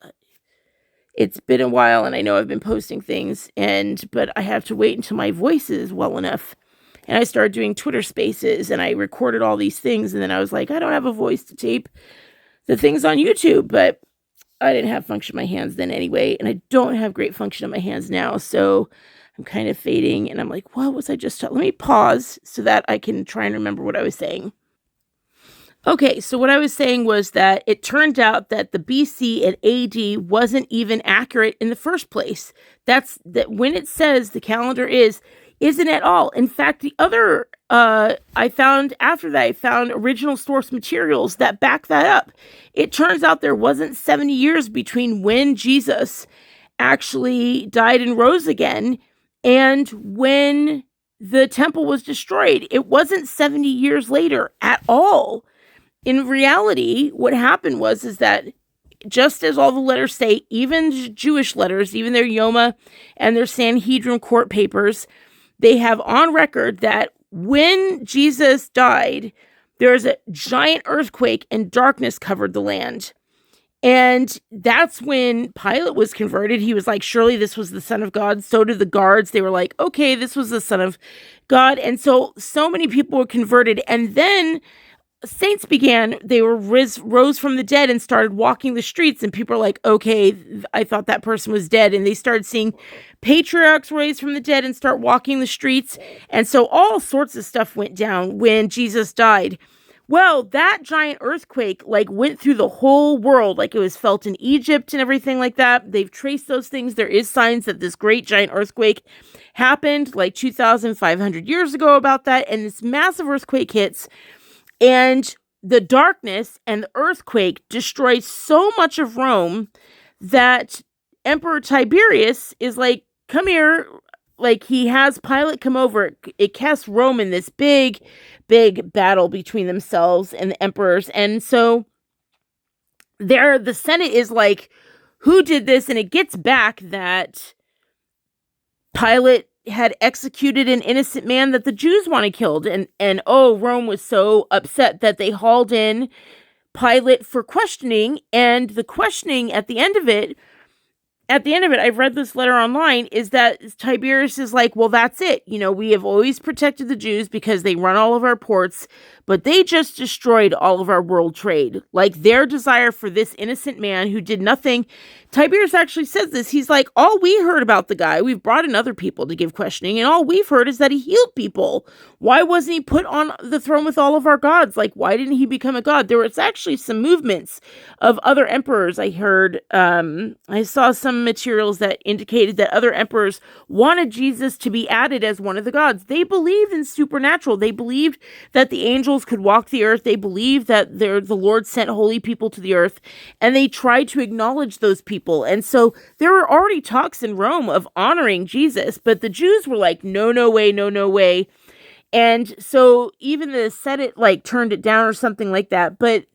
it's been a while and I know I've been posting things, but I have to wait until my voice is well enough. And I started doing Twitter Spaces and I recorded all these things, and then I was like, I don't have a voice to tape the things on YouTube, but I didn't have function in my hands then anyway, and I don't have great function in my hands now, so I'm kind of fading, and I'm like, what was I just talking? Let me pause so that I can try and remember what I was saying. Okay, so what I was saying was that it turned out that the BC and AD wasn't even accurate in the first place. That's that when it says the calendar isn't at all. In fact, the other I found original source materials that back that up. It turns out there wasn't 70 years between when Jesus actually died and rose again and when the temple was destroyed. It wasn't 70 years later at all. In reality, what happened was that just as all the letters say, even Jewish letters, even their Yoma and their Sanhedrin court papers, they have on record that when Jesus died, there was a giant earthquake and darkness covered the land. And that's when Pilate was converted. He was like, surely this was the Son of God. So did the guards. They were like, okay, this was the Son of God. And so many people were converted. And then saints began, they were rose from the dead and started walking the streets, and people are like, okay, I thought that person was dead. And they started seeing patriarchs raised from the dead and start walking the streets. And so all sorts of stuff went down when Jesus died. Well, that giant earthquake like went through the whole world. Like, it was felt in Egypt and everything like that. They've traced those things. There is signs that this great giant earthquake happened like 2,500 years ago about that. And this massive earthquake hits, and the darkness and the earthquake destroys so much of Rome that Emperor Tiberius is like, come here. Like, he has Pilate come over. It casts Rome in this big battle between themselves and the emperors. And so the Senate is like, who did this? And it gets back that Pilate had executed an innocent man that the Jews wanted killed. And Rome was so upset that they hauled in Pilate for questioning. And the questioning at the end of it, I've read this letter online, is that Tiberius is like, well, that's it. We have always protected the Jews because they run all of our ports, but they just destroyed all of our world trade. Like, their desire for this innocent man who did nothing. Tiberius actually says this. He's like, all we heard about the guy, we've brought in other people to give questioning, and all we've heard is that he healed people. Why wasn't he put on the throne with all of our gods? Like, why didn't he become a god? There was actually some movements of other emperors. I heard, I saw some materials that indicated that other emperors wanted Jesus to be added as one of the gods. They believed in supernatural. They believed that the angels could walk the earth. They believed that the Lord sent holy people to the earth, and they tried to acknowledge those people. And so there were already talks in Rome of honoring Jesus, but the Jews were like, no way, no way. And so even the Senate like turned it down or something like that. But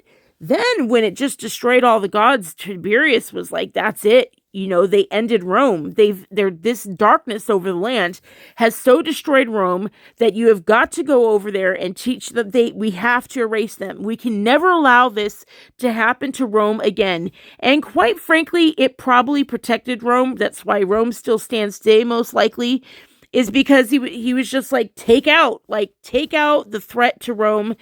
then when it just destroyed all the gods, Tiberius was like, that's it. They ended Rome. This darkness over the land has so destroyed Rome that you have got to go over there and teach them. We have to erase them. We can never allow this to happen to Rome again. And quite frankly, it probably protected Rome. That's why Rome still stands today, most likely, is because he was just like, take out the threat to Rome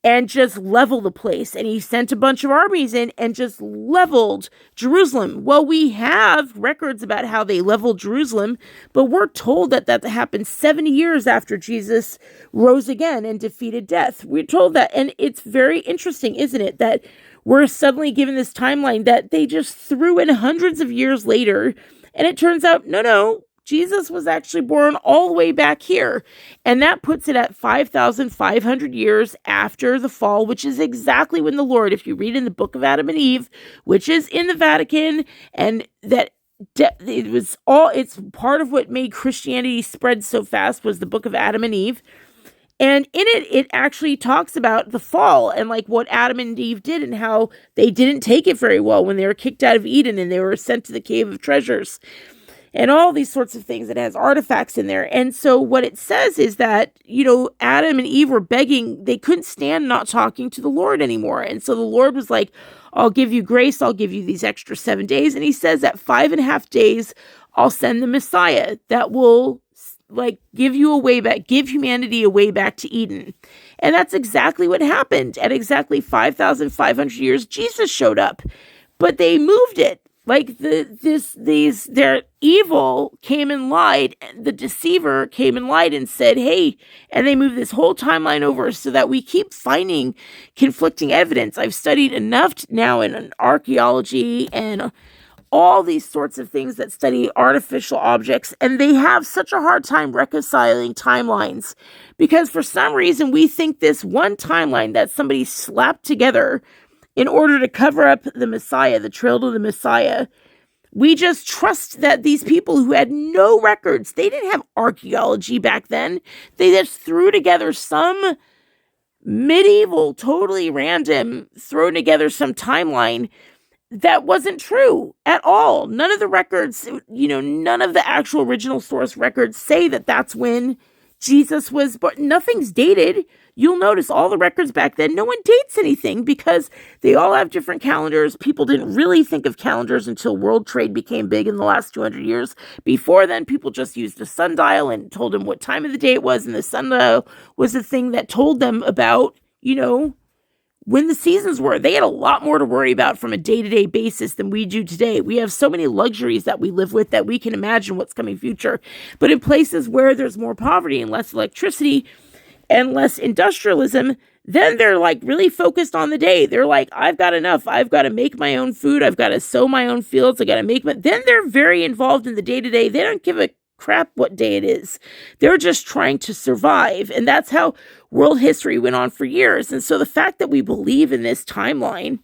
and just level the place. And he sent a bunch of armies in and just leveled Jerusalem. Well, we have records about how they leveled Jerusalem, but we're told that happened 70 years after Jesus rose again and defeated death. We're told that, and it's very interesting, isn't it, that we're suddenly given this timeline that they just threw in hundreds of years later, and it turns out, no, Jesus was actually born all the way back here. And that puts it at 5,500 years after the fall, which is exactly when the Lord, if you read in the book of Adam and Eve, which is in the Vatican, and that it's part of what made Christianity spread so fast was the book of Adam and Eve. And in it actually talks about the fall and like what Adam and Eve did and how they didn't take it very well when they were kicked out of Eden and they were sent to the cave of treasures. And all these sorts of things. It has artifacts in there. And so what it says is that, Adam and Eve were begging. They couldn't stand not talking to the Lord anymore. And so the Lord was like, I'll give you grace. I'll give you these extra 7 days. And he says that 5.5 days, I'll send the Messiah that will like give you a way back, give humanity a way back to Eden. And that's exactly what happened. At exactly 5,500 years, Jesus showed up, but they moved it. Like their evil came and lied. The deceiver came and lied and said, hey, and they moved this whole timeline over so that we keep finding conflicting evidence. I've studied enough now in archaeology and all these sorts of things that study artificial objects, and they have such a hard time reconciling timelines because for some reason we think this one timeline that somebody slapped together in order to cover up the Messiah, the trail to the Messiah. We just trust that these people who had no records, they didn't have archaeology back then. They just threw together some medieval, totally random, thrown together some timeline that wasn't true at all. None of the records, none of the actual original source records say that that's when Jesus was born. Nothing's dated. You'll notice all the records back then, no one dates anything because they all have different calendars. People didn't really think of calendars until world trade became big in the last 200 years. Before then, people just used a sundial and told them what time of the day it was. And the sundial was the thing that told them about, when the seasons were, they had a lot more to worry about from a day-to-day basis than we do today. We have so many luxuries that we live with that we can imagine what's coming future. But in places where there's more poverty and less electricity and less industrialism, then they're like really focused on the day. They're like, I've got enough. I've got to make my own food. I've got to sow my own fields. I got to make my... Then they're very involved in the day-to-day. They don't give a crap what day it is. They're just trying to survive. And that's how world history went on for years. And so the fact that we believe in this timeline,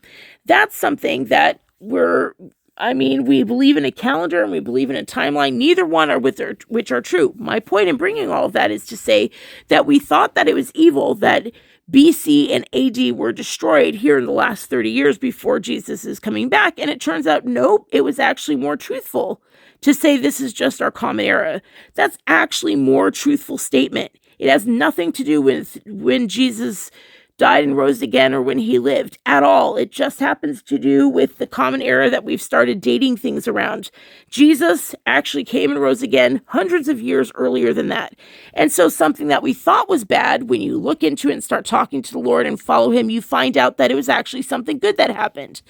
that's something that we believe in a calendar and we believe in a timeline. Neither one are which are true. My point in bringing all of that is to say that we thought that it was evil that BC and AD were destroyed here in the last 30 years before Jesus is coming back. And it turns out, nope, it was actually more truthful to say this is just our common era. That's actually more truthful statement. It has nothing to do with when Jesus died and rose again or when he lived at all. It just happens to do with the common era that we've started dating things around. Jesus actually came and rose again hundreds of years earlier than that. And so something that we thought was bad, when you look into it and start talking to the Lord and follow him, you find out that it was actually something good that happened.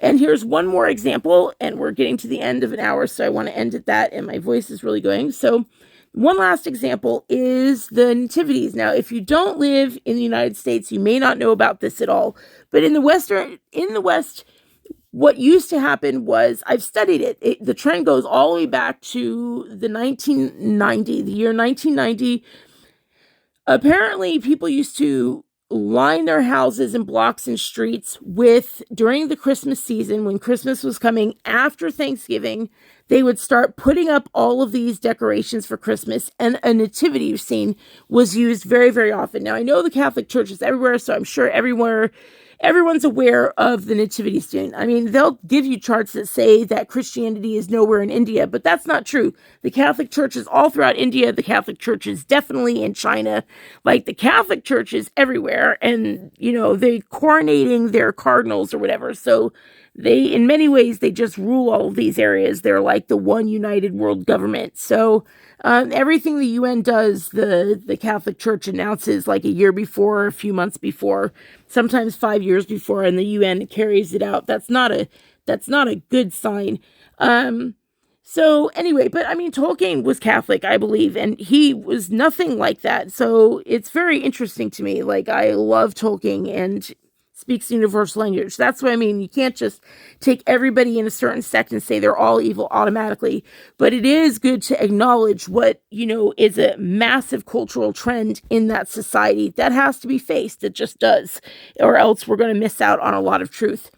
And here's one more example, and we're getting to the end of an hour, so I want to end at that, and my voice is really going. So one last example is the nativities. Now, if you don't live in the United States, you may not know about this at all. But in the West, what used to happen was, I've studied it. The trend goes all the way back to the year 1990. Apparently, people used to line their houses and blocks and streets during the Christmas season, when Christmas was coming after Thanksgiving, they would start putting up all of these decorations for Christmas, and a nativity scene was used very, very often. Now, I know the Catholic Church is everywhere, so I'm sure everyone's aware of the nativity scene. I mean, they'll give you charts that say that Christianity is nowhere in India, but that's not true. The Catholic Church is all throughout India. The Catholic Church is definitely in China. Like, the Catholic Church is everywhere, and, they're coronating their cardinals or whatever. So in many ways, they just rule all of these areas. They're like the one united world government. So everything the UN does, the Catholic Church announces like a year before, a few months before, sometimes 5 years before, and the UN carries it out. That's not a good sign. So anyway, but I mean, Tolkien was Catholic, I believe, and he was nothing like that. So it's very interesting to me. Like, I love Tolkien and speaks universal language. That's what I mean. You can't just take everybody in a certain sect and say they're all evil automatically. But it is good to acknowledge what, is a massive cultural trend in that society that has to be faced. It just does. Or else we're going to miss out on a lot of truth.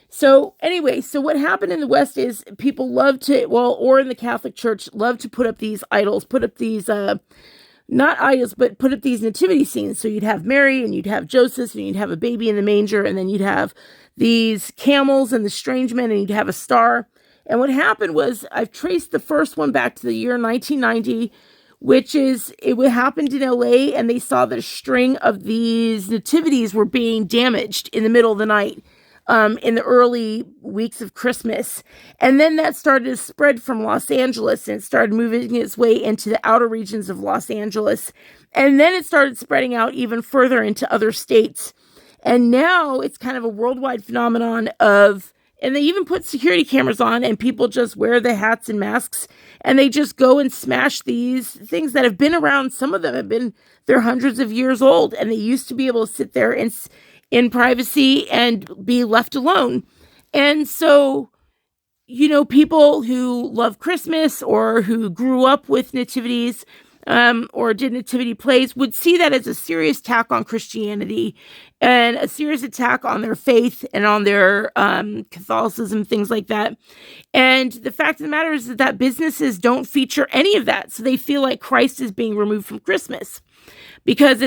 So anyway, what happened in the West is people love to, or in the Catholic Church, love to put up these idols, put up these, not idols, but put up these nativity scenes. So you'd have Mary and you'd have Joseph and you'd have a baby in the manger, and then you'd have these camels and the strange men, and you'd have a star. And what happened was, I've traced the first one back to the year 1990, it happened in LA, and they saw that a string of these nativities were being damaged in the middle of the night. In the early weeks of Christmas. And then that started to spread from Los Angeles, and it started moving its way into the outer regions of Los Angeles. And then it started spreading out even further into other states. And now it's kind of a worldwide phenomenon and they even put security cameras on, and people just wear the hats and masks, and they just go and smash these things that have been around. Some of them they're hundreds of years old, and they used to be able to sit there in privacy and be left alone. And so, people who love Christmas or who grew up with nativities or did nativity plays would see that as a serious attack on Christianity and a serious attack on their faith and on their Catholicism, things like that. And the fact of the matter is that businesses don't feature any of that. So they feel like Christ is being removed from Christmas. Because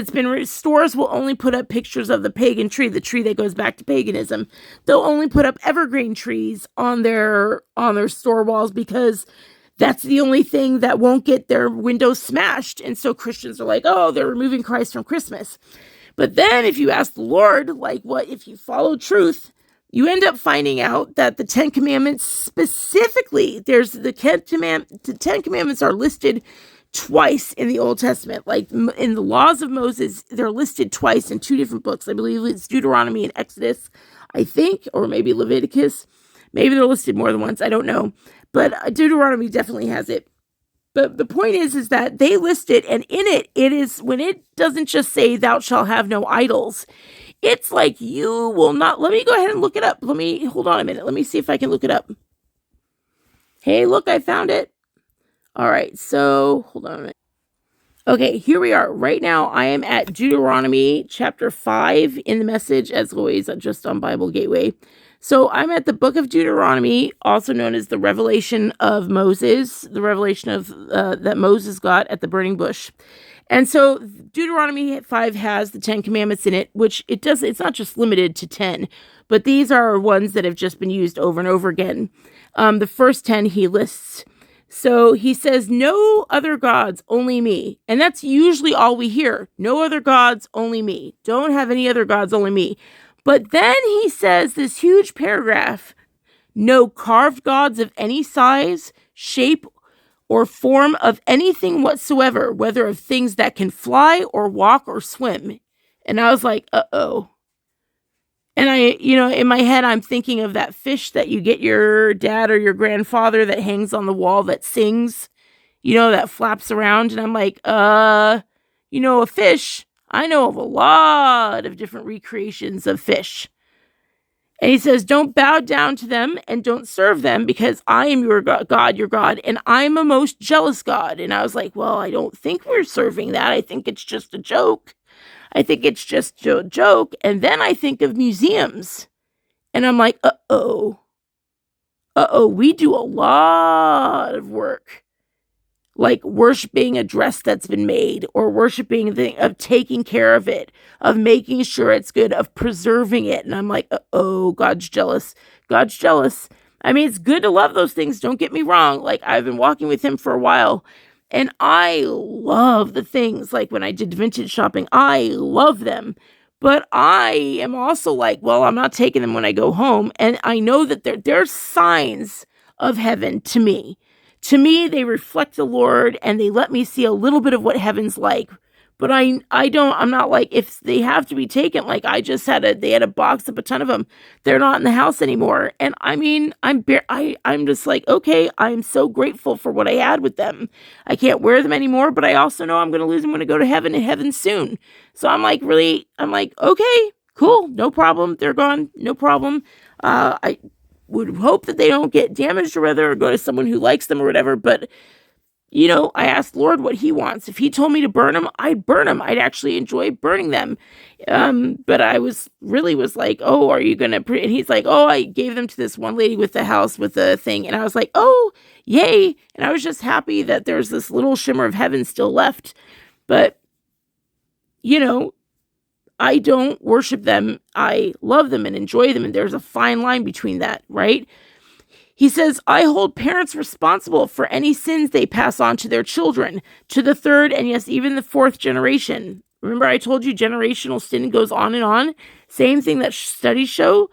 stores will only put up pictures of the pagan tree, the tree that goes back to paganism. They'll only put up evergreen trees on their store walls, because that's the only thing that won't get their windows smashed. And so Christians are like, oh, they're removing Christ from Christmas. But then if you ask the Lord, like, what if you follow truth, you end up finding out that the Ten Commandments specifically, the Ten Commandments are listed twice in the Old Testament. Like in the laws of Moses, they're listed twice in 2 different books. I believe it's Deuteronomy and Exodus, I think, or maybe Leviticus. Maybe they're listed more than once. I don't know. But Deuteronomy definitely has it. But the point is that they list it, and in it is, when it doesn't just say thou shalt have no idols, it's like you will not. Let me go ahead and look it up. Hold on a minute. Let me see if I can look it up. Hey, look, I found it. All right, so hold on a minute. Okay, here we are. Right now, I am at Deuteronomy chapter 5 in the Message, as always, just on Bible Gateway. So I'm at the book of Deuteronomy, also known as the Revelation of Moses, the revelation of that Moses got at the burning bush. And so Deuteronomy 5 has the 10 commandments in it, which it's not just limited to 10, but these are ones that have just been used over and over again. The first 10 he lists. So he says, no other gods, only me. And that's usually all we hear. No other gods, only me. Don't have any other gods, only me. But then he says this huge paragraph, no carved gods of any size, shape, or form of anything whatsoever, whether of things that can fly or walk or swim. And I was like, uh-oh. And in my head, I'm thinking of that fish that you get your dad or your grandfather that hangs on the wall that sings, that flaps around. And I'm like, a fish. I know of a lot of different recreations of fish. And he says, don't bow down to them and don't serve them, because I am your God, your God, and I'm a most jealous God. And I was like, well, I don't think we're serving that. I think it's just a joke. And then I think of museums. And I'm like, uh-oh, we do a lot of work. Like worshiping a dress that's been made, or worshiping of taking care of it, of making sure it's good, of preserving it. And I'm like, uh-oh, God's jealous. God's jealous. I mean, it's good to love those things. Don't get me wrong. Like, I've been walking with him for a while, and I love the things. Like when I did vintage shopping, I love them. But I am also like, well, I'm not taking them when I go home. And I know that they're signs of heaven to me. To me, they reflect the Lord, and they let me see a little bit of what heaven's like. But I'm not like, if they have to be taken, like they had a box of a ton of them. They're not in the house anymore. And I mean, I'm just like, okay, I'm so grateful for what I had with them. I can't wear them anymore, but I also know I'm going to lose them when I go to heaven, and heaven soon. So I'm like, okay, cool. No problem. They're gone. No problem. I would hope that they don't get damaged, or rather, or go to someone who likes them or whatever. But I asked Lord what he wants. If he told me to burn them, I'd burn them. I'd actually enjoy burning them. But I was like, oh, are you going to, and he's like, oh, I gave them to this one lady with the house with the thing. And I was like, oh, yay. And I was just happy that there's this little shimmer of heaven still left. But, I don't worship them. I love them and enjoy them. And there's a fine line between that, right? He says, I hold parents responsible for any sins they pass on to their children, to the third, and yes, even the fourth generation. Remember, I told you generational sin goes on and on. Same thing that studies show.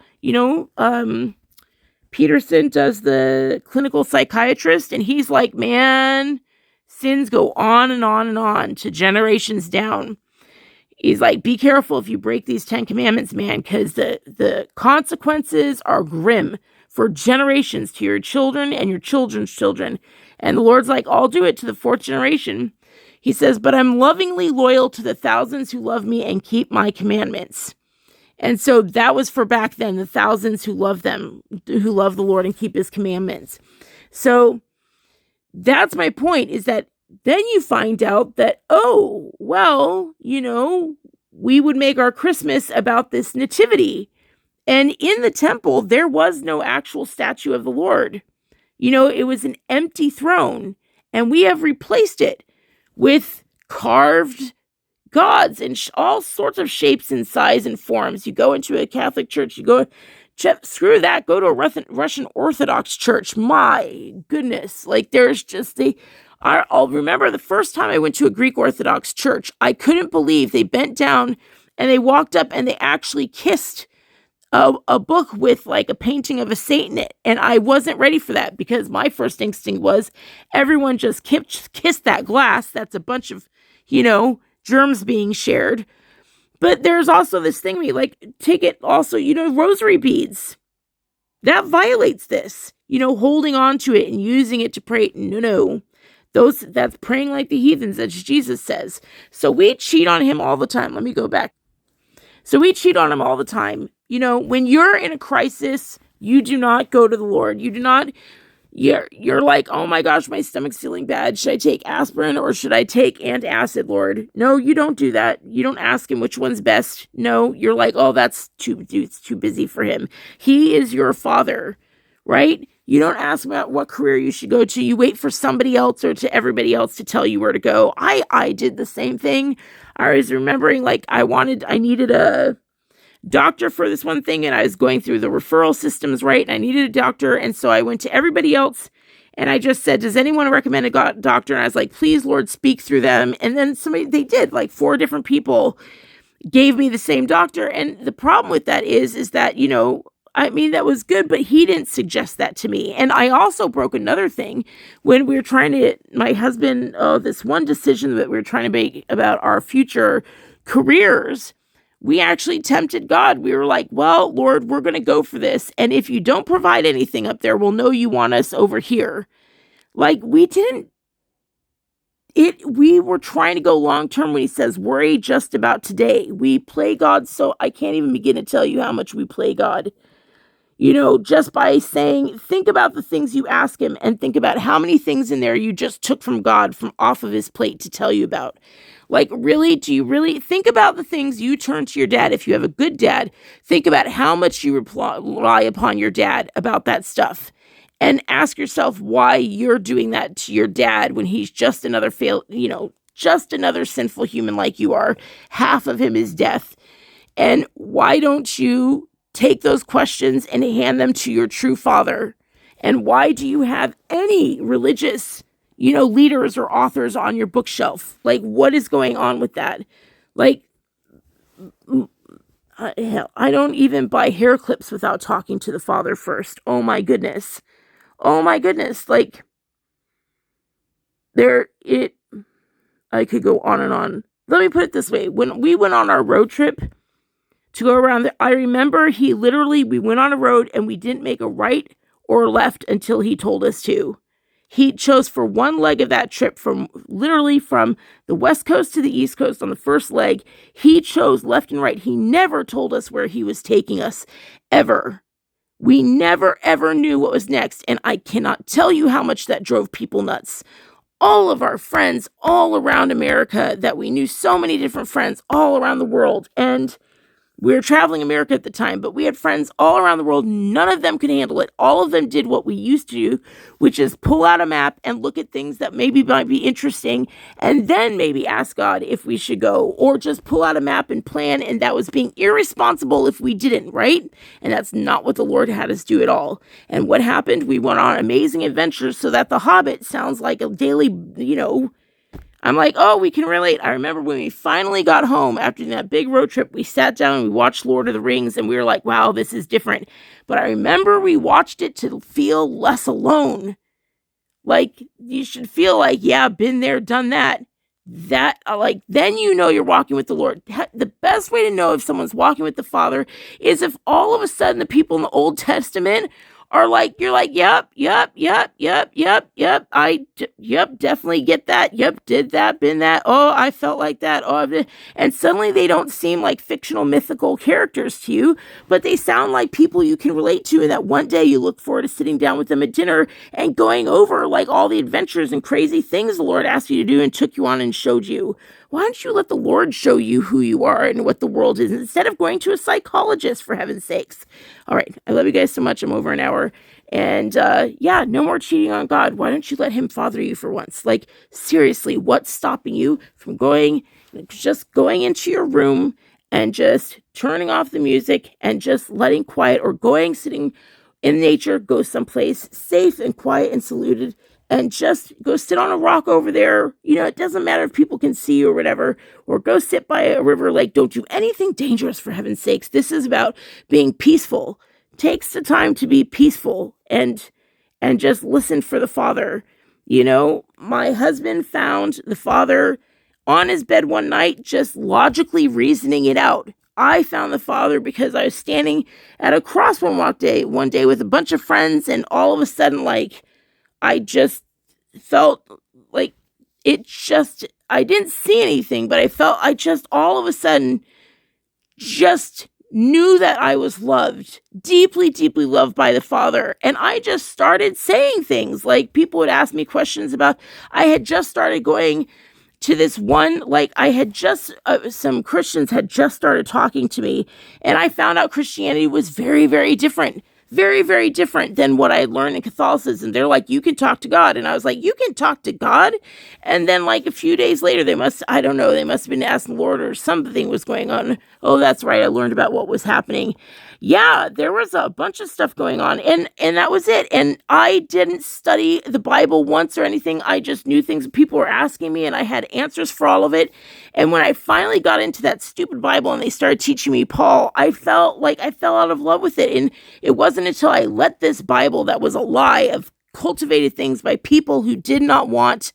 Peterson does the clinical psychiatrist, and he's like, man, sins go on and on and on to generations down. He's like, be careful if you break these 10 commandments, man, because the consequences are grim for generations, to your children and your children's children. And the Lord's like, I'll do it to the fourth generation. He says, but I'm lovingly loyal to the thousands who love me and keep my commandments. And so that was for back then, the thousands who love them, who love the Lord and keep his commandments. So that's my point, is that then you find out that, oh, well, we would make our Christmas about this nativity. And in the temple, there was no actual statue of the Lord. It was an empty throne. And we have replaced it with carved gods in all sorts of shapes and size and forms. You go into a Catholic church, screw that, go to a Russian Orthodox church. My goodness. Like, there's just I'll remember the first time I went to a Greek Orthodox church, I couldn't believe they bent down and they walked up and they actually kissed a book with like a painting of a saint in it. And I wasn't ready for that because my first instinct was everyone just kissed that glass. That's a bunch of, germs being shared. But there's also this thing where take it also, rosary beads. That violates this, holding on to it and using it to pray. No. That's praying like the heathens, as Jesus says. So we cheat on him all the time. Let me go back. So we cheat on him all the time. When you're in a crisis, you do not go to the Lord. You do not, you're like, oh my gosh, my stomach's feeling bad. Should I take aspirin or should I take antacid, Lord? No, you don't do that. You don't ask him which one's best. No, you're like, oh, it's too busy for him. He is your father, right? You don't ask about what career you should go to. You wait for somebody else or to everybody else to tell you where to go. I did the same thing. I was remembering I needed a doctor for this one thing and I was going through the referral systems, right? And I needed a doctor. And so I went to everybody else and I just said, does anyone recommend a doctor? And I was like, please, Lord, speak through them. And then they did, 4 different people gave me the same doctor. And the problem with that is that, that was good, but he didn't suggest that to me. And I also broke another thing when we were my husband, this one decision that we were trying to make about our future careers. We actually tempted God. We were like, well, Lord, we're going to go for this. And if you don't provide anything up there, we'll know you want us over here. We were trying to go long-term when he says, worry just about today. We play God. So I can't even begin to tell you how much we play God. Just by saying, think about the things you ask him and think about how many things in there you just took from God from off of his plate to tell you about. Really, do you really think about the things you turn to your dad? If you have a good dad, think about how much you rely upon your dad about that stuff and ask yourself why you're doing that to your dad when he's just another just another sinful human like you are. Half of him is death. And why don't you take those questions and hand them to your true father? And why do you have any religious, leaders or authors on your bookshelf? What is going on with that? Hell, I don't even buy hair clips without talking to the father first. Oh my goodness. I could go on and on. Let me put it this way. When we went on our road trip to go around I remember we went on a road and we didn't make a right or left until he told us to. He chose for one leg of that trip from the West Coast to the East Coast on the first leg. He chose left and right. He never told us where he was taking us, ever. We never, ever knew what was next. And I cannot tell you how much that drove people nuts. All of our friends all around America that we knew, so many different friends all around the world. And we were traveling America at the time, but we had friends all around the world. None of them could handle it. All of them did what we used to do, which is pull out a map and look at things that maybe might be interesting and then maybe ask God if we should go, or just pull out a map and plan. And that was being irresponsible if we didn't, right? And that's not what the Lord had us do at all. And what happened? We went on amazing adventures so that The Hobbit sounds like a daily, I'm like, oh, we can relate. I remember when we finally got home after that big road trip, we sat down and we watched Lord of the Rings and we were like, wow, this is different. But I remember we watched it to feel less alone. You should feel like, yeah, been there, done that. Then you're walking with the Lord. The best way to know if someone's walking with the Father is if all of a sudden the people in the Old Testament are you're like, yep, definitely get that. Yep, did that, been that. Oh, I felt like that. And suddenly they don't seem like fictional, mythical characters to you, but they sound like people you can relate to. And that one day you look forward to sitting down with them at dinner and going over all the adventures and crazy things the Lord asked you to do and took you on and showed you. Why don't you let the Lord show you who you are and what the world is instead of going to a psychologist, for heaven's sakes? All right. I love you guys so much. I'm over an hour. And no more cheating on God. Why don't you let him father you for once? Seriously, what's stopping you from going into your room and just turning off the music and just letting quiet, or sitting in nature, go someplace safe and quiet and secluded and just go sit on a rock over there. It doesn't matter if people can see you or whatever, or go sit by a river. Like, don't do anything dangerous, for heaven's sakes. This is about being peaceful. Takes the time to be peaceful and just listen for the Father. My husband found the Father on his bed one night, just logically reasoning it out. I found the Father because I was standing at a crosswalk one day with a bunch of friends, and all of a sudden, like, I just felt like I didn't see anything, but I just all of a sudden just knew that I was loved, deeply, deeply loved by the Father. And I just started saying things. Like, people would ask me questions about, I had just started going to this one, like, I had just, some Christians had just started talking to me, and I found out Christianity was very, very different. Very, very different than what I had learned in Catholicism. They're like, you can talk to God. And I was like, you can talk to God? And then, like, a few days later, they must have been asking the Lord, or something was going on. Oh, that's right. I learned about what was happening. Yeah, there was a bunch of stuff going on, and that was it. And I didn't study the Bible once or anything. I just knew things. People were asking me, and I had answers for all of it. And when I finally got into that stupid Bible and they started teaching me Paul, I felt like I fell out of love with it. And it wasn't until I let this Bible that was a lie of cultivated things by people who did not want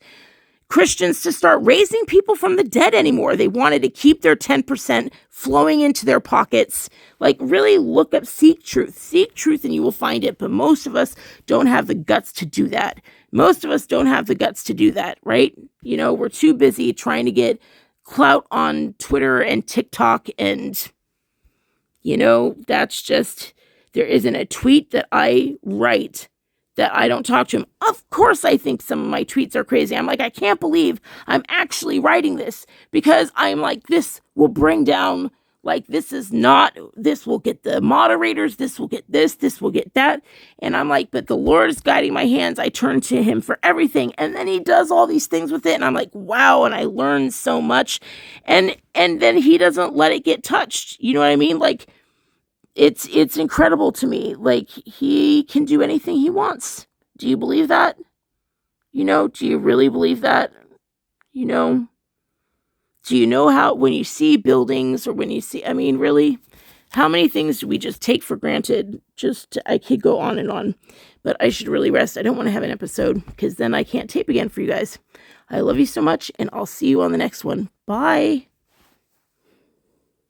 Christians to start raising people from the dead anymore. They wanted to keep their 10% flowing into their pockets. Like, really seek truth and you will find it. But most of us don't have the guts to do that. Right? We're too busy trying to get clout on Twitter and TikTok, and that's just, there isn't a tweet that I write that I don't talk to him. Of course, I think some of my tweets are crazy. I'm like, I can't believe I'm actually writing this, because I'm like, this will bring down, like, this will get the moderators, this will get this will get that. And I'm like, but the Lord is guiding my hands. I turn to him for everything. And then he does all these things with it. And I'm like, wow. And I learned so much. And then he doesn't let it get touched. You know what I mean? Like, it's incredible to me. Like, he can do anything he wants. Do you believe that? Do you really believe that? Do you know how, when you see buildings, or when you see, really, how many things do we just take for granted? I could go on and on, but I should really rest. I don't want to have an episode, because then I can't tape again for you guys. I love you so much, and I'll see you on the next one. Bye.